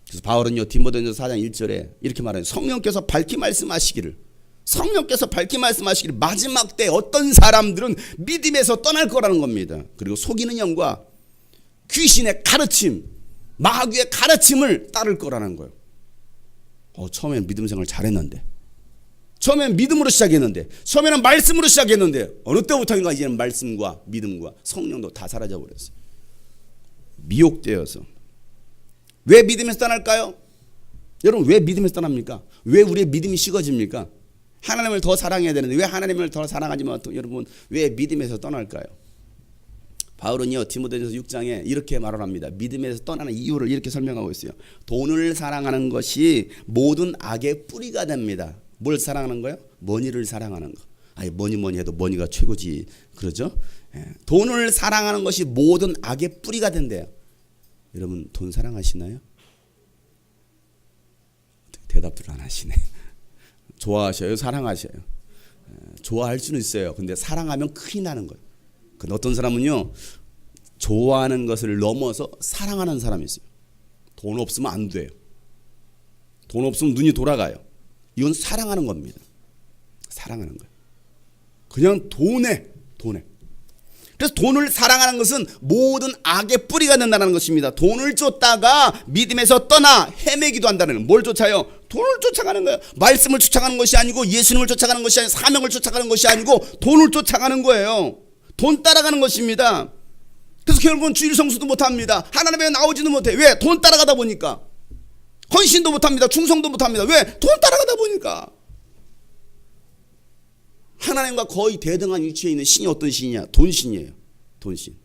그래서 바울은요 디모데전서 4장 1절에 이렇게 말해요. 성령께서 밝히 말씀하시기를 마지막 때 어떤 사람들은 믿음에서 떠날 거라는 겁니다. 그리고 속이는 영과 귀신의 가르침 마귀의 가르침을 따를 거라는 거예요. 처음엔 믿음 생활 잘했는데 처음엔 믿음으로 시작했는데 처음에는 말씀으로 시작했는데 어느 때부터인가 이제는 말씀과 믿음과 성령도 다 사라져 버렸어요. 미혹되어서. 왜 믿음에서 떠날까요? 여러분 왜 믿음에서 떠납니까? 왜 우리의 믿음이 식어집니까? 하나님을 더 사랑해야 되는데 왜 하나님을 더 사랑하지 못하고 여러분 왜 믿음에서 떠날까요? 바울은요 디모데전서 6장에 이렇게 말을 합니다. 믿음에서 떠나는 이유를 이렇게 설명하고 있어요. 돈을 사랑하는 것이 모든 악의 뿌리가 됩니다. 뭘 사랑하는 거예요? 머니를 사랑하는 거. 아니 뭐니 해도 머니가 최고지 그러죠? 돈을 사랑하는 것이 모든 악의 뿌리가 된대요. 여러분 돈 사랑하시나요? 대답들 안 하시네. 좋아하셔요? 사랑하셔요? 좋아할 수는 있어요. 근데 사랑하면 큰일 나는 거예요. 근데 어떤 사람은요 좋아하는 것을 넘어서 사랑하는 사람이 있어요. 돈 없으면 안 돼요. 돈 없으면 눈이 돌아가요. 이건 사랑하는 겁니다. 사랑하는 거예요. 그냥 돈에. 그래서 돈을 사랑하는 것은 모든 악의 뿌리가 된다는 것입니다. 돈을 쫓다가 믿음에서 떠나 헤매기도 한다는 거예요. 뭘 쫓아요? 돈을 쫓아가는 거예요. 말씀을 쫓아가는 것이 아니고 예수님을 쫓아가는 것이 아니고 사명을 쫓아가는 것이 아니고 돈을 쫓아가는 거예요. 돈 따라가는 것입니다. 그래서 결국은 주일 성수도 못합니다. 하나님에 나오지도 못해. 왜? 돈 따라가다 보니까. 헌신도 못합니다. 충성도 못합니다. 왜? 돈 따라가다 보니까. 하나님과 거의 대등한 위치에 있는 신이 어떤 신이냐? 돈신이에요. 돈신.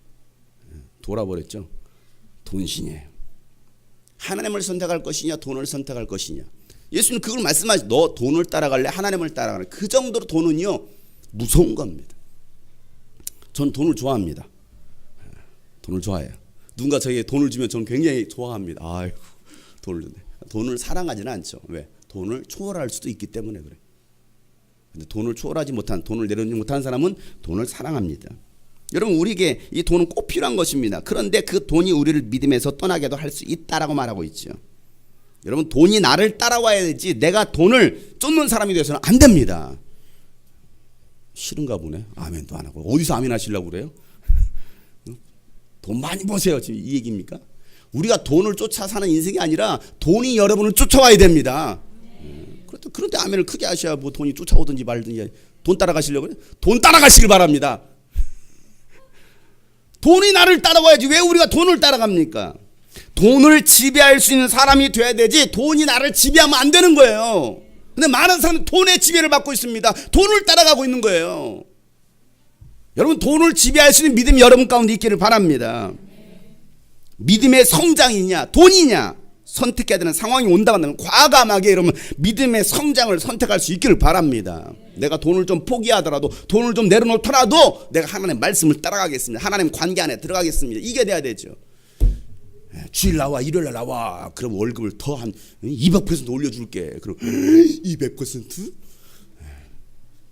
돌아버렸죠. 돈신이에요. 하나님을 선택할 것이냐 돈을 선택할 것이냐. 예수님 그걸 말씀하시죠. 너 돈을 따라갈래? 하나님을 따라갈래? 그 정도로 돈은요 무서운 겁니다. 전 돈을 좋아합니다. 돈을 좋아해요. 누군가 저에게 돈을 주면 저는 굉장히 좋아합니다. 아이고 돈을 주네. 돈을 사랑하지는 않죠. 왜? 돈을 초월할 수도 있기 때문에 그래. 근데 돈을 초월하지 못한, 돈을 내려놓지 못한 사람은 돈을 사랑합니다. 여러분 우리에게 이 돈은 꼭 필요한 것입니다. 그런데 그 돈이 우리를 믿음에서 떠나게도 할 수 있다라고 말하고 있죠. 여러분 돈이 나를 따라와야 되지 내가 돈을 쫓는 사람이 되어서는 안 됩니다. 싫은가 보네. 아멘도 안 하고. 어디서 아멘 하시려고 그래요? 돈 많이 버세요. 지금 이 얘기입니까? 우리가 돈을 쫓아 사는 인생이 아니라 돈이 여러분을 쫓아와야 됩니다. 그런데 아멘을 크게 하셔야 뭐 돈이 쫓아오든지 말든지. 돈 따라가시려고 그래요? 돈 따라가시길 바랍니다. 돈이 나를 따라와야지 왜 우리가 돈을 따라갑니까? 돈을 지배할 수 있는 사람이 돼야 되지 돈이 나를 지배하면 안 되는 거예요. 근데 많은 사람은 돈의 지배를 받고 있습니다. 돈을 따라가고 있는 거예요. 여러분 돈을 지배할 수 있는 믿음이 여러분 가운데 있기를 바랍니다. 믿음의 성장이냐 돈이냐 선택해야 되는 상황이 온다고 한다면 과감하게 여러분 믿음의 성장을 선택할 수 있기를 바랍니다. 내가 돈을 좀 포기하더라도 돈을 좀 내려놓더라도 내가 하나님의 말씀을 따라가겠습니다. 하나님 관계 안에 들어가겠습니다. 이게 돼야 되죠. 주일 나와 일요일날 나와 그럼 월급을 더 한 200% 올려줄게. 그럼 200%?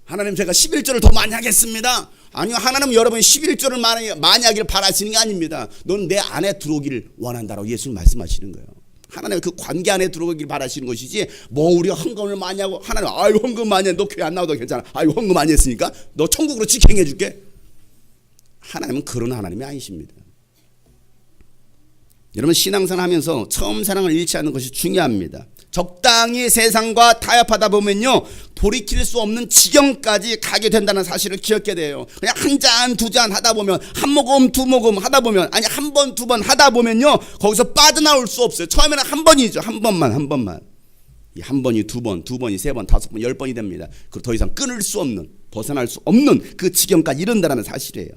하나님 제가 11조를 더 많이 하겠습니다. 아니요, 하나님은 여러분이 11조를 많이 하기를 바라시는 게 아닙니다. 너는 내 안에 들어오기를 원한다라고 예수님 말씀하시는 거예요. 하나님 그 관계 안에 들어오기를 바라시는 것이지, 뭐 우리가 헌금을 많이 하고 하나님 아이고 헌금 많이 해, 너 교회 안 나와도 괜찮아, 아이고 헌금 많이 했으니까 너 천국으로 직행해 줄게. 하나님은 그런 하나님이 아니십니다. 여러분, 신앙생활 하면서 처음 사랑을 잃지 않는 것이 중요합니다. 적당히 세상과 타협하다 보면요, 돌이킬 수 없는 지경까지 가게 된다는 사실을 기억해야 돼요. 그냥 한 잔, 두 잔 하다 보면, 한 모금, 두 모금 하다 보면, 아니 한 번, 두 번 하다 보면요, 거기서 빠져나올 수 없어요. 처음에는 한 번이죠. 한 번만. 이 한 번이 두 번, 두 번이 세 번, 다섯 번, 10번이 됩니다. 그리고 더 이상 끊을 수 없는, 벗어날 수 없는 그 지경까지 이른다는 사실이에요.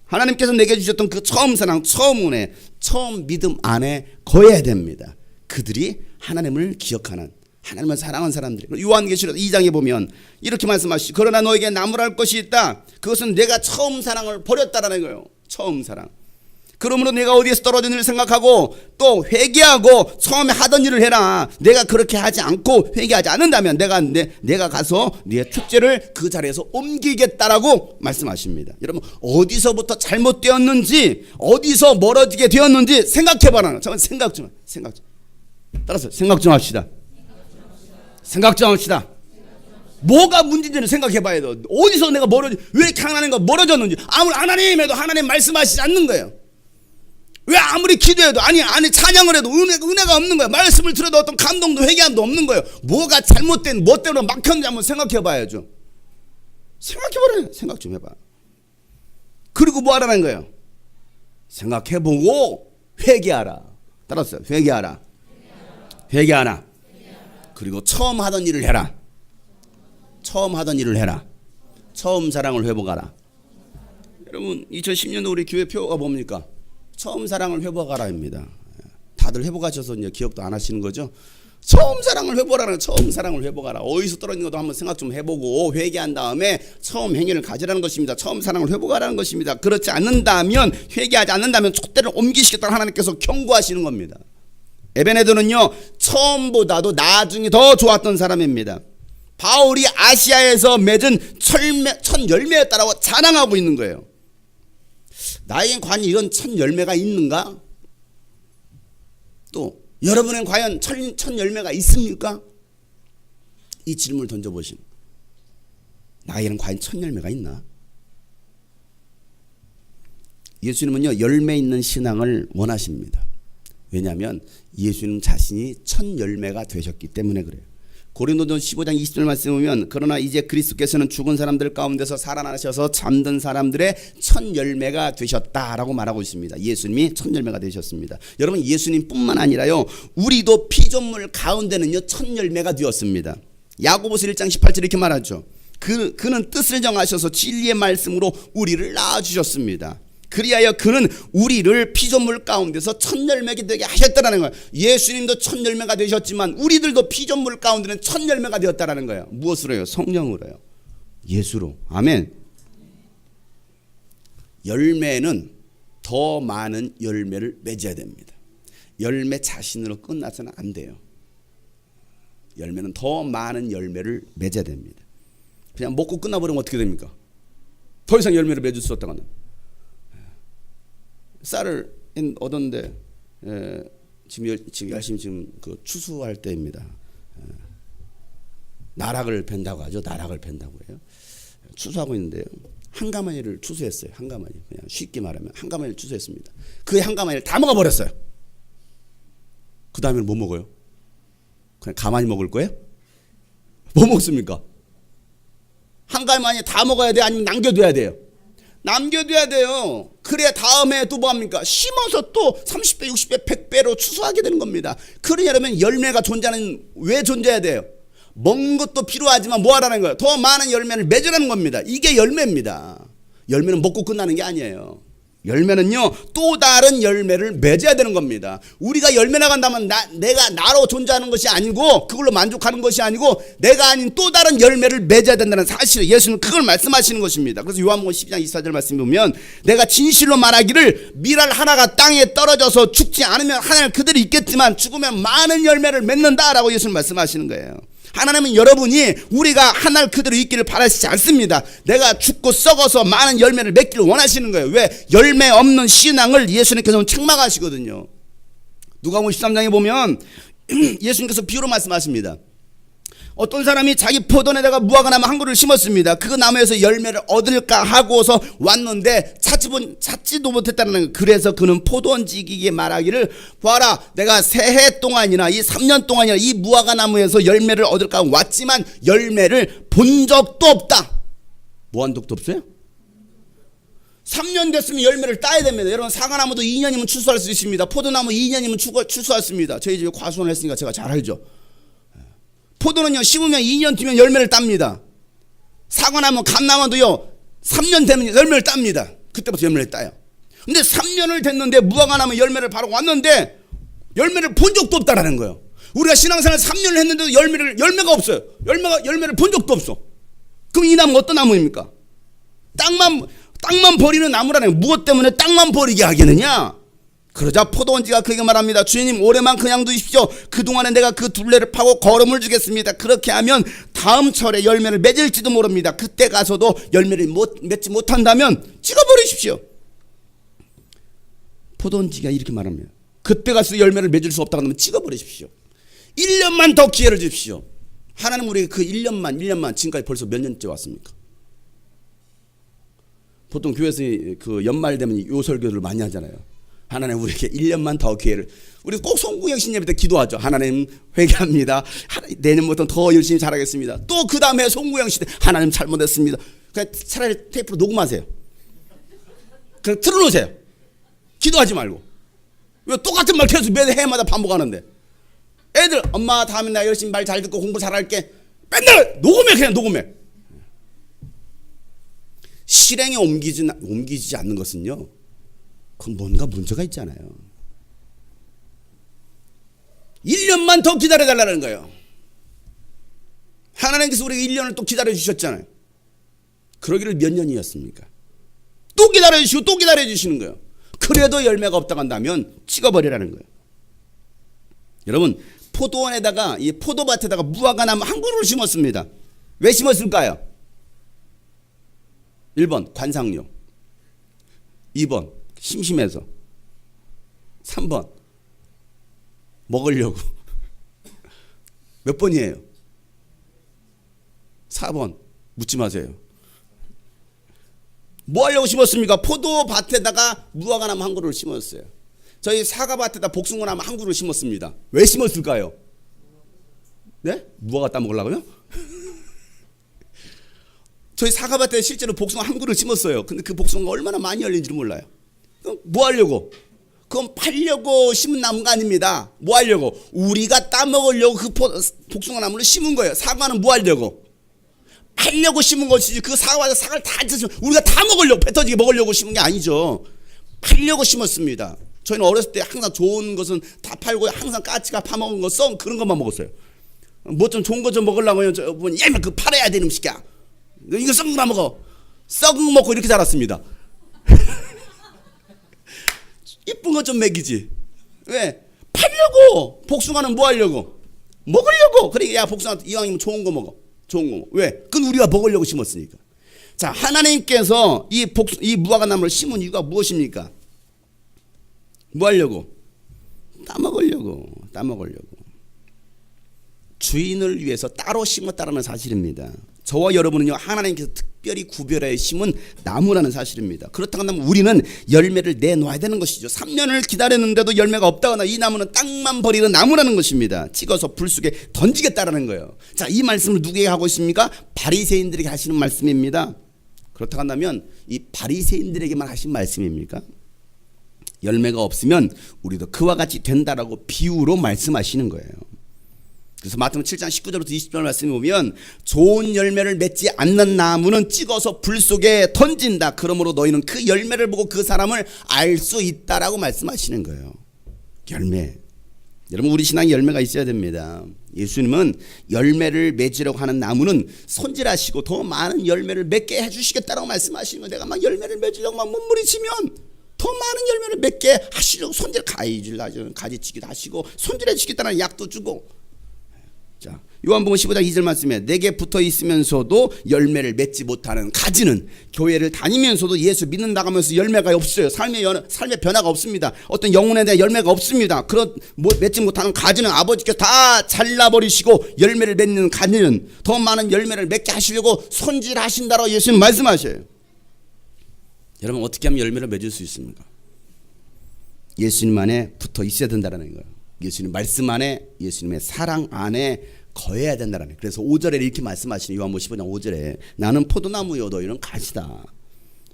하나님께서 내게 주셨던 그 처음 사랑, 처음 은혜, 처음 믿음 안에 거해야 됩니다. 그들이 하나님을 기억하는, 하나님을 사랑하는 사람들이. 요한계시록 2장에 보면 이렇게 말씀하시죠. 그러나 너에게 나무랄 것이 있다. 그것은 내가 처음 사랑을 버렸다라는 거예요. 처음 사랑. 그러므로 내가 어디에서 떨어진 일을 생각하고 또 회개하고 처음에 하던 일을 해라. 내가 그렇게 하지 않고 회개하지 않는다면 내가 가서 네 축제를 그 자리에서 옮기겠다라고 말씀하십니다. 여러분, 어디서부터 잘못되었는지, 어디서 멀어지게 되었는지 생각해봐라. 잠깐 생각 좀 따라서 생각 좀 합시다. 뭐가 문제인지는 생각해봐야 돼. 어디서 내가 왜 이렇게 하나님과 멀어졌는지. 아무리 하나님 해도 하나님 말씀하시지 않는 거예요. 왜 아무리 기도해도 아니 찬양을 해도 은혜가 없는 거예요. 말씀을 들어도 어떤 감동도 회개함도 없는 거예요. 뭐가 잘못된, 뭐 때문에 막혔는지 한번 생각해봐야죠. 생각해봐라. 생각 좀 해봐. 그리고 뭐 하라는 거예요? 생각해보고 회개하라. 따랐어요. 회개하라. 그리고 처음 하던 일을 해라. 처음 사랑을 회복하라. 여러분, 2010년도 우리 교회 표가 뭡니까? 처음 사랑을 회복하라입니다. 다들 회복하셔서 이제 기억도 안 하시는 거죠? 처음 사랑을 회복하라. 어디서 떨어진 것도 한번 생각 좀 해보고 회개한 다음에 처음 행위를 가지라는 것입니다. 처음 사랑을 회복하라는 것입니다. 그렇지 않는다면, 회개하지 않는다면 촛대를 옮기시겠다고 하나님께서 경고하시는 겁니다. 에베네더는요, 처음보다도 나중이 더 좋았던 사람입니다. 바울이 아시아에서 맺은 첫 열매였다라고 자랑하고 있는 거예요. 나에겐 과연 이런 첫 열매가 있는가? 또 여러분은 과연 첫 열매가 있습니까? 이 질문을 던져보신, 나에게는 과연 첫 열매가 있나? 예수님은요, 열매 있는 신앙을 원하십니다. 왜냐하면 예수님 자신이 첫 열매가 되셨기 때문에 그래요. 고린도전 15장 20절 말씀 보면, 그러나 이제 그리스도께서는 죽은 사람들 가운데서 살아나셔서 잠든 사람들의 첫 열매가 되셨다라고 말하고 있습니다. 예수님이 첫 열매가 되셨습니다. 여러분, 예수님뿐만 아니라요, 우리도 피조물 가운데는요 첫 열매가 되었습니다. 야고보서 1장 18절 이렇게 말하죠. 그는 뜻을 정하셔서 진리의 말씀으로 우리를 낳아주셨습니다. 그리하여 그는 우리를 피조물 가운데서 첫 열매가 되게 하셨다라는 거예요. 예수님도 첫 열매가 되셨지만 우리들도 피조물 가운데는 첫 열매가 되었다라는 거예요. 무엇으로요? 성령으로요. 예수로. 아멘. 열매는 더 많은 열매를 맺어야 됩니다. 열매 자신으로 끝나서는 안 돼요. 열매는 더 많은 열매를 맺어야 됩니다. 그냥 먹고 끝나버리면 어떻게 됩니까? 더 이상 열매를 맺을 수 없다고 합니다. 쌀을 얻었는데 지금 열심히 그 추수할 때입니다. 나락을 벤다고 하죠. 나락을 벤다고 해요. 추수하고 있는데요, 한 가마니를 추수했어요. 한 가마니, 그냥 쉽게 말하면 한 가마니를 추수했습니다. 그 한 가마니를 다 먹어버렸어요. 그 다음에는 뭐 먹어요? 그냥 가만히 먹을 거예요? 뭐 먹습니까? 한 가마니 다 먹어야 돼요? 아니면 남겨둬야 돼요? 남겨둬야 돼요. 그래야 다음에 또 뭐합니까? 심어서 또 30배, 60배, 100배로 추수하게 되는 겁니다. 그러려면 열매가 왜 존재해야 돼요? 먹는 것도 필요하지만 뭐 하라는 거예요? 더 많은 열매를 맺으라는 겁니다. 이게 열매입니다. 열매는 먹고 끝나는 게 아니에요. 열매는요, 또 다른 열매를 맺어야 되는 겁니다. 우리가 열매 나간다면 내가 나로 존재하는 것이 아니고, 그걸로 만족하는 것이 아니고, 내가 아닌 또 다른 열매를 맺어야 된다는 사실, 예수는 그걸 말씀하시는 것입니다. 그래서 요한복음 12장 24절 말씀 보면, 내가 진실로 말하기를 밀알 하나가 땅에 떨어져서 죽지 않으면 하나님 그들이 있겠지만 죽으면 많은 열매를 맺는다라고 예수는 말씀하시는 거예요. 하나님은 여러분이 우리가 하늘 그대로 있기를 바라시지 않습니다. 내가 죽고 썩어서 많은 열매를 맺기를 원하시는 거예요. 왜? 열매 없는 신앙을 예수님께서는 책망하시거든요. 누가복음 13장에 보면 예수님께서 비유로 말씀하십니다. 어떤 사람이 자기 포도원에다가 무화과나무 한 그루를 심었습니다. 그 나무에서 열매를 얻을까 하고서 왔는데 찾지도 못했다는 거예요. 그래서 그는 포도원지기에게 말하기를, 봐라, 내가 새해 동안이나 이 3년 동안이나 이 무화과나무에서 열매를 얻을까 왔지만 열매를 본 적도 없다. 뭐 한 적도 없어요? 3년 됐으면 열매를 따야 됩니다. 여러분, 사과나무도 2년이면 출수할 수 있습니다. 포도나무 2년이면 출수할 수 있습니다. 저희 집에 과수원을 했으니까 제가 잘 알죠. 포도는요, 심으면 2년 뒤면 열매를 땁니다. 사과나무, 감나무도요, 3년 되면 열매를 땁니다. 그때부터 열매를 따요. 근데 3년을 됐는데 무화과나무 열매를 바로 왔는데 열매를 본 적도 없다라는 거예요. 우리가 신앙생활 3년을 했는데도 열매가 없어요. 열매를 본 적도 없어. 그럼 이 나무 어떤 나무입니까? 땅만 버리는 나무라는 거예요. 무엇 때문에 땅만 버리게 하겠느냐? 그러자 포도원지가 그에게 말합니다. 주인님, 올해만 그냥 두십시오. 그동안에 내가 그 둘레를 파고 거름을 주겠습니다. 그렇게 하면 다음 철에 열매를 맺을지도 모릅니다. 그때 가서도 열매를 맺지 못한다면 찍어버리십시오. 포도원지가 이렇게 말합니다. 그때 가서 열매를 맺을 수 없다고 하면 찍어버리십시오. 1년만 더 기회를 주십시오. 하나님 우리에게 그 1년만 지금까지 벌써 몇 년째 왔습니까? 보통 교회에서 그 연말 되면 요 설교를 많이 하잖아요. 하나님 우리에게 1년만 더 기회를. 우리 꼭 송구영신 예배 때 기도하죠. 하나님 회개합니다. 내년부터 더 열심히 잘하겠습니다. 또 그 다음에 송구영신 때 하나님 잘못했습니다. 그냥 차라리 테이프로 녹음하세요. 그냥 틀어놓으세요. 기도하지 말고. 왜 똑같은 말 계속 매 해마다 반복하는데. 애들, 엄마 다음에 나 열심히 말 잘 듣고 공부 잘할게. 맨날 녹음해. 그냥 녹음해. 실행에 옮기지 않는 것은요, 그건 뭔가 문제가 있잖아요. 1년만 더 기다려달라는 거예요. 하나님께서 우리에게 1년을 또 기다려주셨잖아요. 그러기를 몇 년이었습니까? 또 기다려주시고 또 기다려주시는 거예요. 그래도 열매가 없다고 한다면 찍어버리라는 거예요. 여러분, 포도원에다가, 이 포도밭에다가 무화과나무 한 그루를 심었습니다. 왜 심었을까요? 1번 관상용, 2번 심심해서, 3번 먹으려고. 몇 번이에요? 4번 묻지 마세요. 뭐 하려고 심었습니까? 포도밭에다가 무화과나무 한 그루를 심었어요. 저희 사과밭에다 복숭아나무 한 그루를 심었습니다. 왜 심었을까요? 네? 무화과 따먹으려고요? 저희 사과밭에 실제로 복숭아 한 그루를 심었어요. 근데 그 복숭아가 얼마나 많이 열린지를 몰라요. 그럼 뭐 하려고? 그건 팔려고 심은 나무가 아닙니다. 뭐 하려고? 우리가 따먹으려고 그 복숭아 나무를 심은 거예요. 사과는 뭐 하려고? 팔려고 심은 것이지. 그 사과를 다 드시면 우리가 다 먹으려고, 배 터지게 먹으려고 심은 게 아니죠. 팔려고 심었습니다. 저희는 어렸을 때 항상 좋은 것은 다 팔고 항상 까치가 파먹은 거 썩은 그런 것만 먹었어요. 뭐 좀 좋은 거 좀 먹으려고 저분 얘만 그 팔아야 되는 음식이야. 이거 썩은 거나 먹어. 썩은 거 먹고 이렇게 자랐습니다. 이쁜 거 좀 먹이지. 왜? 팔려고. 복숭아는 뭐 하려고? 먹으려고. 그래, 야 복숭아 이왕이면 좋은 거 먹어. 좋은 거. 왜? 그건 우리가 먹으려고 심었으니까. 자, 하나님께서 이 무화과 나무를 심은 이유가 무엇입니까? 뭐 하려고? 따먹으려고. 주인을 위해서 따로 심었다는 사실입니다. 저와 여러분은요, 하나님께서 특별히 구별하여 심은 나무라는 사실입니다. 그렇다고 한다면 우리는 열매를 내놓아야 되는 것이죠. 3년을 기다렸는데도 열매가 없다거나 이 나무는 땅만 버리는 나무라는 것입니다. 찍어서 불 속에 던지겠다라는 거예요. 자, 이 말씀을 누구에게 하고 있습니까? 바리새인들에게 하시는 말씀입니다. 그렇다고 한다면 이 바리새인들에게만 하신 말씀입니까? 열매가 없으면 우리도 그와 같이 된다라고 비유로 말씀하시는 거예요. 그래서 마태복음 7장 19절부터 20절 말씀에 보면 좋은 열매를 맺지 않는 나무는 찍어서 불 속에 던진다. 그러므로 너희는 그 열매를 보고 그 사람을 알 수 있다라고 말씀하시는 거예요. 열매. 여러분, 우리 신앙에 열매가 있어야 됩니다. 예수님은 열매를 맺으려고 하는 나무는 손질하시고 더 많은 열매를 맺게 해주시겠다라고 말씀하시는 거예요. 내가 막 열매를 맺으려고 막 몸부림치면 더 많은 열매를 맺게 하시려고 손질 가지치기도 하시고 손질해 주시겠다는 약도 주고. 자, 요한복음 15장 2절 말씀에 내게 붙어 있으면서도 열매를 맺지 못하는 가지는 교회를 다니면서도 예수 믿는다고 하면서 열매가 없어요. 삶의 변화가 없습니다. 어떤 영혼에 대한 열매가 없습니다. 그런 맺지 못하는 가지는 아버지께서 다 잘라버리시고 열매를 맺는 가지는 더 많은 열매를 맺게 하시려고 손질하신다라고 예수님 말씀하셔요. 여러분 어떻게 하면 열매를 맺을 수 있습니까? 예수님 안에 붙어 있어야 된다는 거예요. 예수님 말씀 안에, 예수님의 사랑 안에 거해야 된다는 거예요. 그래서 5절에 이렇게 말씀하시는 요한복음 15장 5절에 나는 포도나무요 너희는 가지다.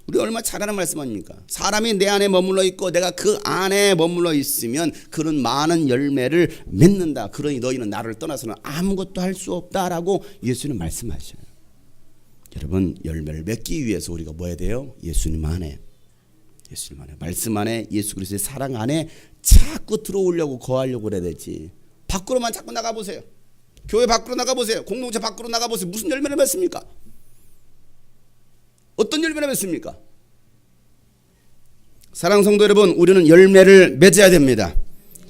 우리 얼마나 잘하는 말씀 아닙니까? 사람이 내 안에 머물러 있고 내가 그 안에 머물러 있으면 그런 많은 열매를 맺는다. 그러니 너희는 나를 떠나서는 아무것도 할 수 없다라고 예수님 말씀하셔요. 여러분 열매를 맺기 위해서 우리가 뭐 해야 돼요? 예수님 안에 말씀 안에 예수 그리스도의 사랑 안에 자꾸 들어오려고 거하려고 그래야 되지. 밖으로만 자꾸 나가보세요. 교회 밖으로 나가보세요. 공동체 밖으로 나가보세요. 무슨 열매를 맺습니까? 어떤 열매를 맺습니까? 사랑하는 성도 여러분, 우리는 열매를 맺어야 됩니다.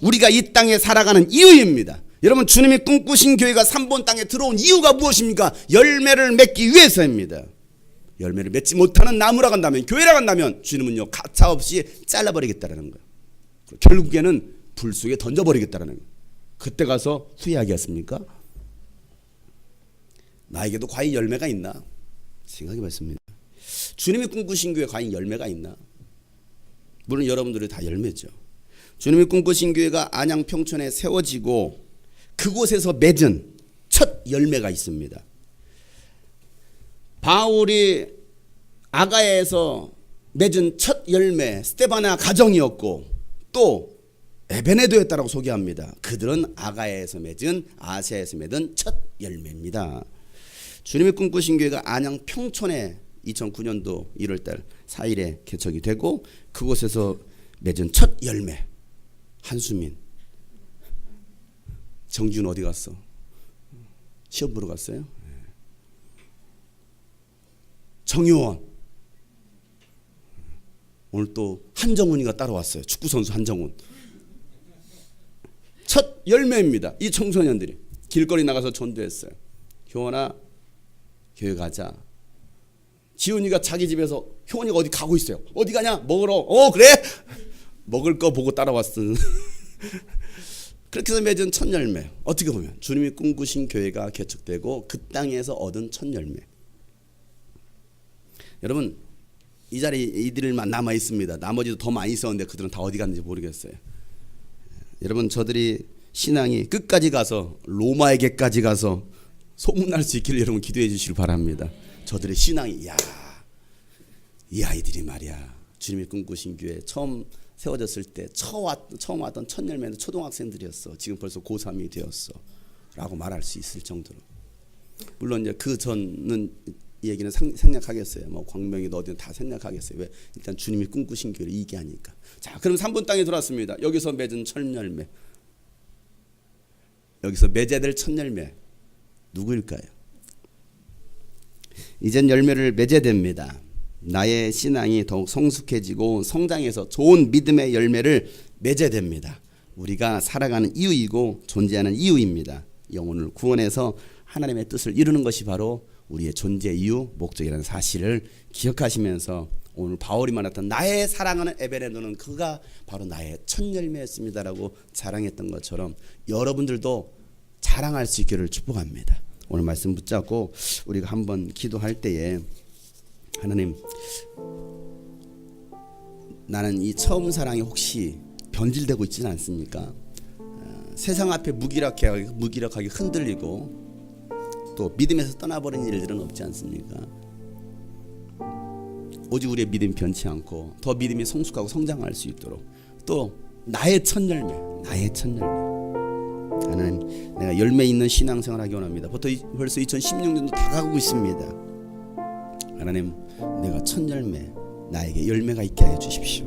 우리가 이 땅에 살아가는 이유입니다. 여러분 주님이 꿈꾸신 교회가 3번 땅에 들어온 이유가 무엇입니까? 열매를 맺기 위해서입니다. 열매를 맺지 못하는 나무라 간다면, 교회라 간다면 주님은요 가차없이 잘라버리겠다는 거예요. 결국에는 불 속에 던져버리겠다는 거예요. 그때 가서 후회하겠습니까? 나에게도 과연 열매가 있나? 생각해봤습니다. 주님이 꿈꾸신 교회 과연 열매가 있나? 물론 여러분들이 다 열매죠. 주님이 꿈꾸신 교회가 안양 평촌에 세워지고 그곳에서 맺은 첫 열매가 있습니다. 바울이 아가야에서 맺은 첫 열매 스데바나 가정이었고 또 에베네도였다라고 소개합니다. 그들은 아가야에서 맺은 아시아에서 맺은 첫 열매입니다. 주님이 꿈꾸신 교회가 안양 평촌에 2009년도 1월달 4일에 개척이 되고 그곳에서 맺은 첫 열매 한수민. 정준 어디 갔어? 시험 보러 갔어요? 정효원. 오늘 또 한정훈이가 따라왔어요. 축구선수 한정훈. 첫 열매입니다. 이 청소년들이 길거리 나가서 전도했어요. 효원아 교회 가자. 지훈이가 자기 집에서 효원이가 어디 가고 있어요. 어디 가냐? 먹으러. 그래? 먹을 거 보고 따라왔어. 그렇게 해서 맺은 첫 열매. 어떻게 보면 주님이 꿈꾸신 교회가 개척되고 그 땅에서 얻은 첫 열매. 여러분 이 자리에 이들만 남아 있습니다. 나머지도 더 많이 있었는데 그들은 다 어디 갔는지 모르겠어요. 여러분 저들이 신앙이 끝까지 가서 로마에게까지 가서 소문날 수 있기를 여러분 기도해 주시길 바랍니다. 저들의 신앙이 이 아이들이 말이야 주님이 꿈꾸신 교회 처음 세워졌을 때 처음 왔던 첫 열매는 초등학생들이었어. 지금 벌써 고3이 되었어 라고 말할 수 있을 정도로. 물론 이제 그 전은 이 얘기는 생략하겠어요. 뭐 광명이 어디든 다 생략하겠어요. 왜? 일단 주님이 꿈꾸신 교회를 얘기하니까. 자, 그럼 3번 땅에 들어왔습니다. 여기서 맺은 첫 열매. 여기서 맺어야 될 첫 열매 누구일까요? 이젠 열매를 맺어야 됩니다. 나의 신앙이 더욱 성숙해지고 성장해서 좋은 믿음의 열매를 맺어야 됩니다. 우리가 살아가는 이유이고 존재하는 이유입니다. 영혼을 구원해서 하나님의 뜻을 이루는 것이 바로 우리의 존재 이유, 목적이라는 사실을 기억하시면서 오늘 바울이 말했던 나의 사랑하는 에베네도는 그가 바로 나의 첫 열매였습니다라고 자랑했던 것처럼 여러분들도 자랑할 수 있기를 축복합니다. 오늘 말씀 붙잡고 우리가 한번 기도할 때에 하나님 나는 이 처음 사랑이 혹시 변질되고 있지는 않습니까? 세상 앞에 무기력하게 흔들리고 또 믿음에서 떠나버린 일들은 없지 않습니까? 오직 우리의 믿음이 변치 않고 더 믿음이 성숙하고 성장할 수 있도록 또 나의 첫 열매 하나님 내가 열매 있는 신앙생활 하기 원합니다. 벌써 2016년도 다가가고 있습니다. 하나님 내가 첫 열매 나에게 열매가 있게 하여 주십시오.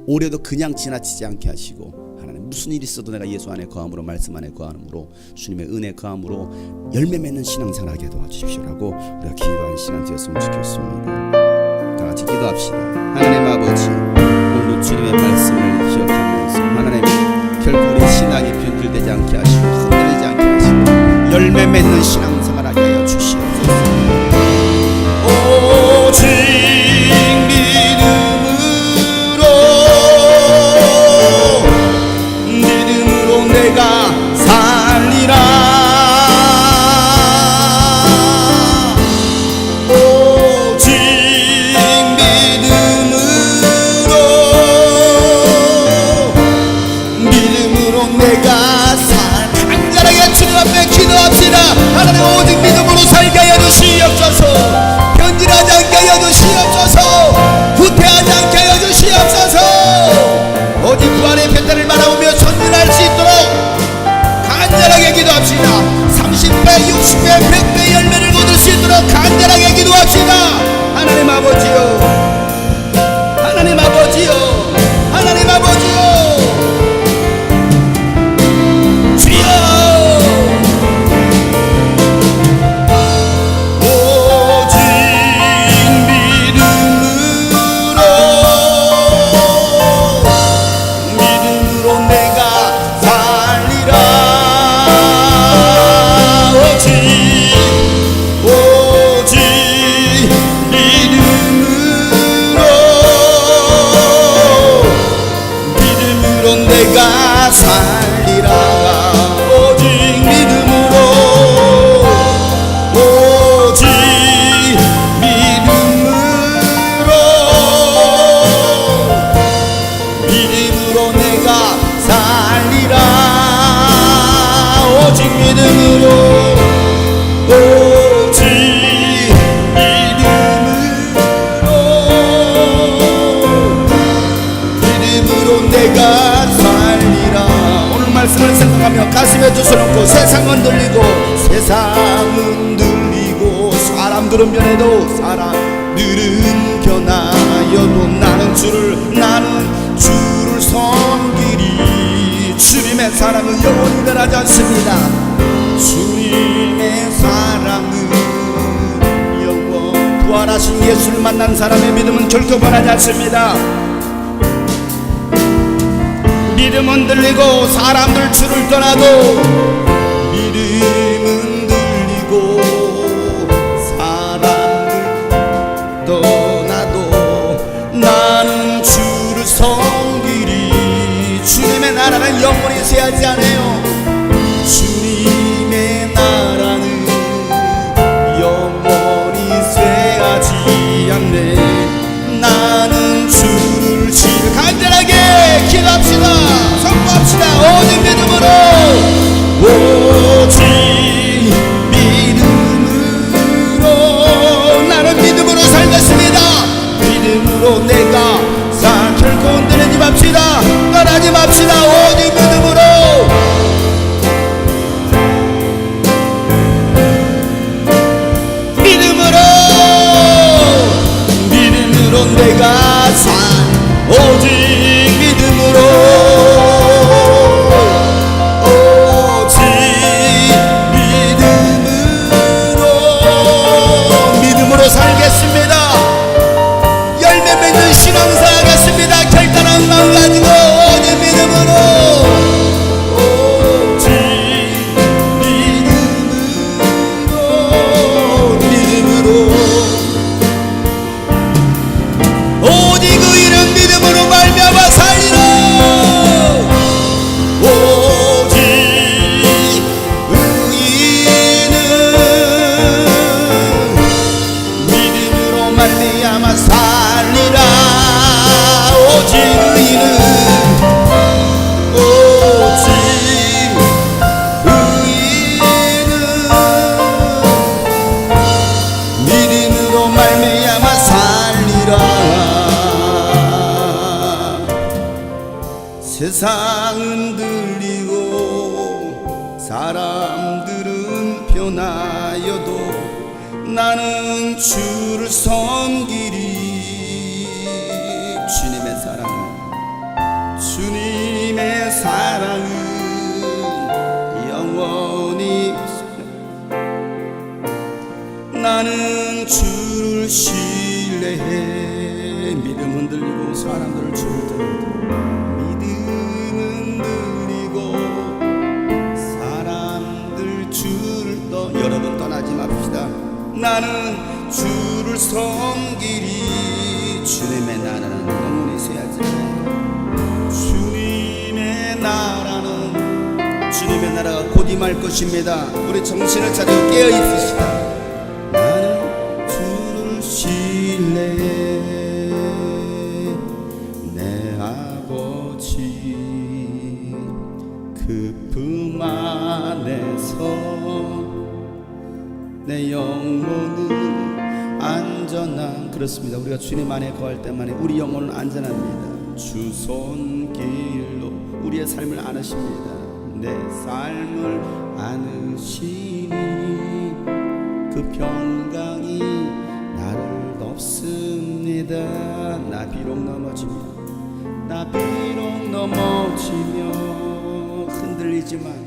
올해도 그냥 지나치지 않게 하시고 하나님 무슨 일이 있어도 내가 예수 안에 거함으로 말씀 안에 거함으로 주님의 은혜 거함으로 열매 맺는 신앙생활 하게 도와주십시오라고 우리가 기도하는 시간 되었으면 좋겠습니다. 다 같이 기도합시다. 하나님 아버지 오늘 주님의 말씀을 기억하면서 하나님 결국 우리 신앙이 변질되지 않게 하시고 흔들리지 않게 하시고 열매 맺는 신앙생활하게 하여 주시옵소서. 오직 믿음으로 내가 살리라. 오직 믿음으로 내가 간절하게 주님 앞에 기도합시다. 하나님 오직 믿음으로 살게 하여 주시옵소서. 변질하지 않게 하여 주시옵소서. 후퇴하지 않게 하여 주시옵소서. 오직 부활의 편단을 바라보며 전진할 수 있도록 간절하게 기도합시다. 30배, 60배, 100배 열매를 거둘 수 있도록 간절하게 기도합시다. 하나님 아버지요, 하나님 아버지요, 하나님 아버지요, 주여. 오직 믿음으로 내가 살리라. 오직 믿음으로 내가 살리라. 오직 믿음으로, 오직 믿음으로 내가 살리라. 오직 믿음으로, 오직 믿음으로 내가 살리라. 오늘 말씀을 생각하며 가슴에 두 손 얹고 세상은 들리고 사람들은 변해도 사람들은 변하여도 나는 주를 섬기리. 주님의 사랑은 영원히 변하지 않습니다. 주님의 사랑은 영원. 부활하신 예수를 만난 사람의 믿음은 결코 변하지 않습니다. 믿음은 들리고 사람들 주를 떠나도, 믿음은 들리고 사람들 떠나도 나는 주를 섬기리. 주님의 나라는 영원히 쇠하지 않아요. 주님의 나라는 영원히 쇠하지 않네. 나는 주를 간절하게 기도합시다. 선포합시다. 오직 믿음으로, 오직 믿음으로 나는 믿음으로 살겠습니다. 믿음으로 내가 결코 흔들리지 맙시다. 떠나지 맙시다. 오직 믿음으로, 믿음으로 내가 오직 믿음으로, 오직 믿음으로 살겠습니다. 열매 맺는 신앙사 하겠습니다. 결단한 마음 가지고 오직 믿음으로, 오직 믿음으로 오직 의인은 믿음으로 말미암아 살리라. 오직 의인은 믿음으로 말미암아 살리라. 오직 의인은, 오직 의인은 믿음으로 말미암아 살리라. 세상은 들리고 사람들은 변하여도 나는 주를 섬기리. 주님의 사랑은 영원히. 나는 주를 신뢰해. 믿음은 들리고 사람들을 주를 떠나도, 믿음은 들리고 사람들 주를 떠나도 주님의 나라가 곧 임할 것입니다. 우리 정신을 차리고 깨어 있으시다. 나는 주를 신뢰해 내 아버지 그 품 안에서 내 영혼은 안전한. 그렇습니다. 우리가 주님 안에 거할 때만에 우리 영혼은 안전합니다. 주 손길로 우리의 삶을 안으십니다. 내 삶을 안으시니 그 평강이 나를 덮습니다. 나 비록 넘어지며 흔들리지만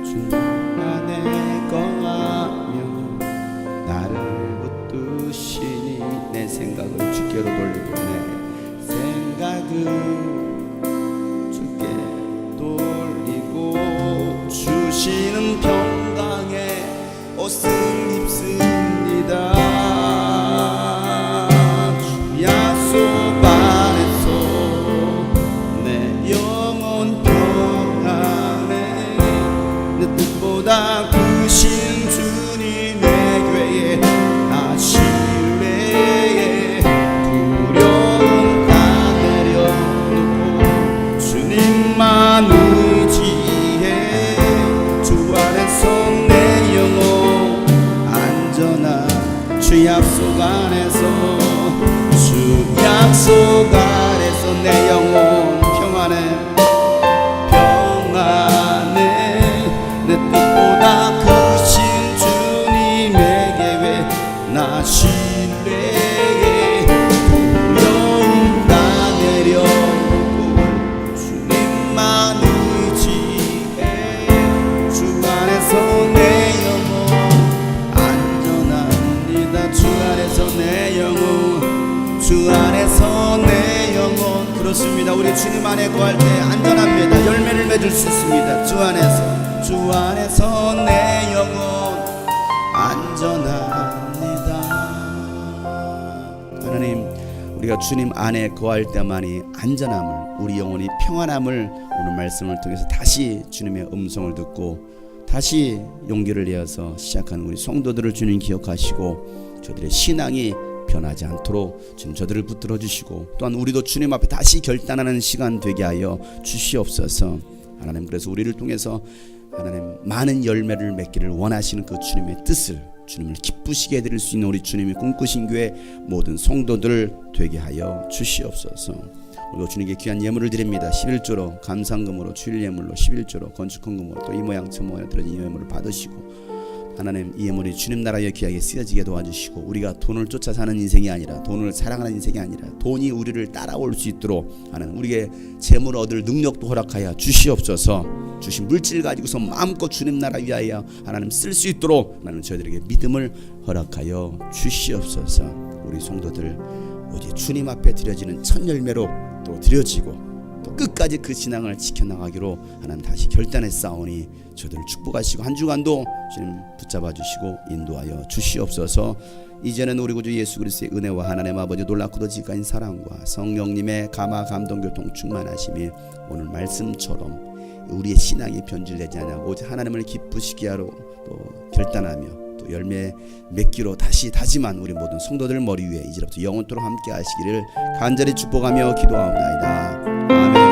주 안에 거하며 나를 붙드시니 내 생각을 주께로 돌리고 내 생각을 주께 돌리고 주시는 평강에 옷을 입습니다. 주 약속 안에서 내 영혼 평안에 내 뜻보다 크신 주님의 궤에 나 신뢰해 두려움 다 내려놓고 주님만 의지해 주 안에서 내 영혼 안전한 주 약속 안에서 내 영혼 평안해 내 뜻보다 크신 주님의 계획 나 신뢰해 두려움 다 내려놓고 주님만 의지해 주 안에서 내 영혼 안전합니다. 주 안에서 내 영혼 주 안에서 내 영혼. 그렇습니다. 우리 주님 안에 거할 때 안전합니다. 열매를 맺을 수 있습니다. 주 안에서 내 영혼 안전합니다. 하나님, 우리가 주님 안에 거할 때만이 안전함을, 우리 영혼이 평안함을 오늘 말씀을 통해서 다시 주님의 음성을 듣고 다시 용기를 내어서 시작한 우리 성도들을 주님 기억하시고 저들의 신앙이 변하지 않도록 주님 저들을 붙들어 주시고 또한 우리도 주님 앞에 다시 결단하는 시간 되게 하여 주시옵소서. 하나님, 그래서 우리를 통해서 하나님 많은 열매를 맺기를 원하시는 그 주님의 뜻을 주님을 기쁘시게 해드릴 수 있는 우리 주님이 꿈꾸신 교회 모든 성도들 되게 하여 주시옵소서. 우리도 주님께 귀한 예물을 드립니다. 11조로 감상금으로 주일 예물로 11조로 건축헌금으로 또 이 모양 저 모양 드린 예물을 받으시고 하나님, 이 예물이 주님 나라에 귀하게 쓰여지게 도와주시고 우리가 돈을 쫓아 사는 인생이 아니라 돈을 사랑하는 인생이 아니라 돈이 우리를 따라올 수 있도록 하나님 우리에게 재물 얻을 능력도 허락하여 주시옵소서. 주신 물질 가지고서 마음껏 주님 나라 위하여 하나님 쓸 수 있도록 하나님 저희들에게 믿음을 허락하여 주시옵소서. 우리 성도들 오직 주님 앞에 드려지는 첫 열매로 또 드려지고 또 끝까지 그 신앙을 지켜나가기로 하나님 다시 결단했사오니 저들을 축복하시고 한 주간도 주님 붙잡아 주시고 인도하여 주시옵소서. 이제는 우리 구주 예수 그리스도의 은혜와 하나님 아버지 놀랍고도 지가인 사랑과 성령님의 감화 감동 교통 충만하심이 오늘 말씀처럼 우리의 신앙이 변질되지 않고 오직 하나님을 기쁘시게 하러 또 결단하며 또 열매 맺기로 다시 다짐한 우리 모든 성도들 머리 위에 이제부터 영원토록 함께 하시기를 간절히 축복하며 기도하옵나이다. 아멘.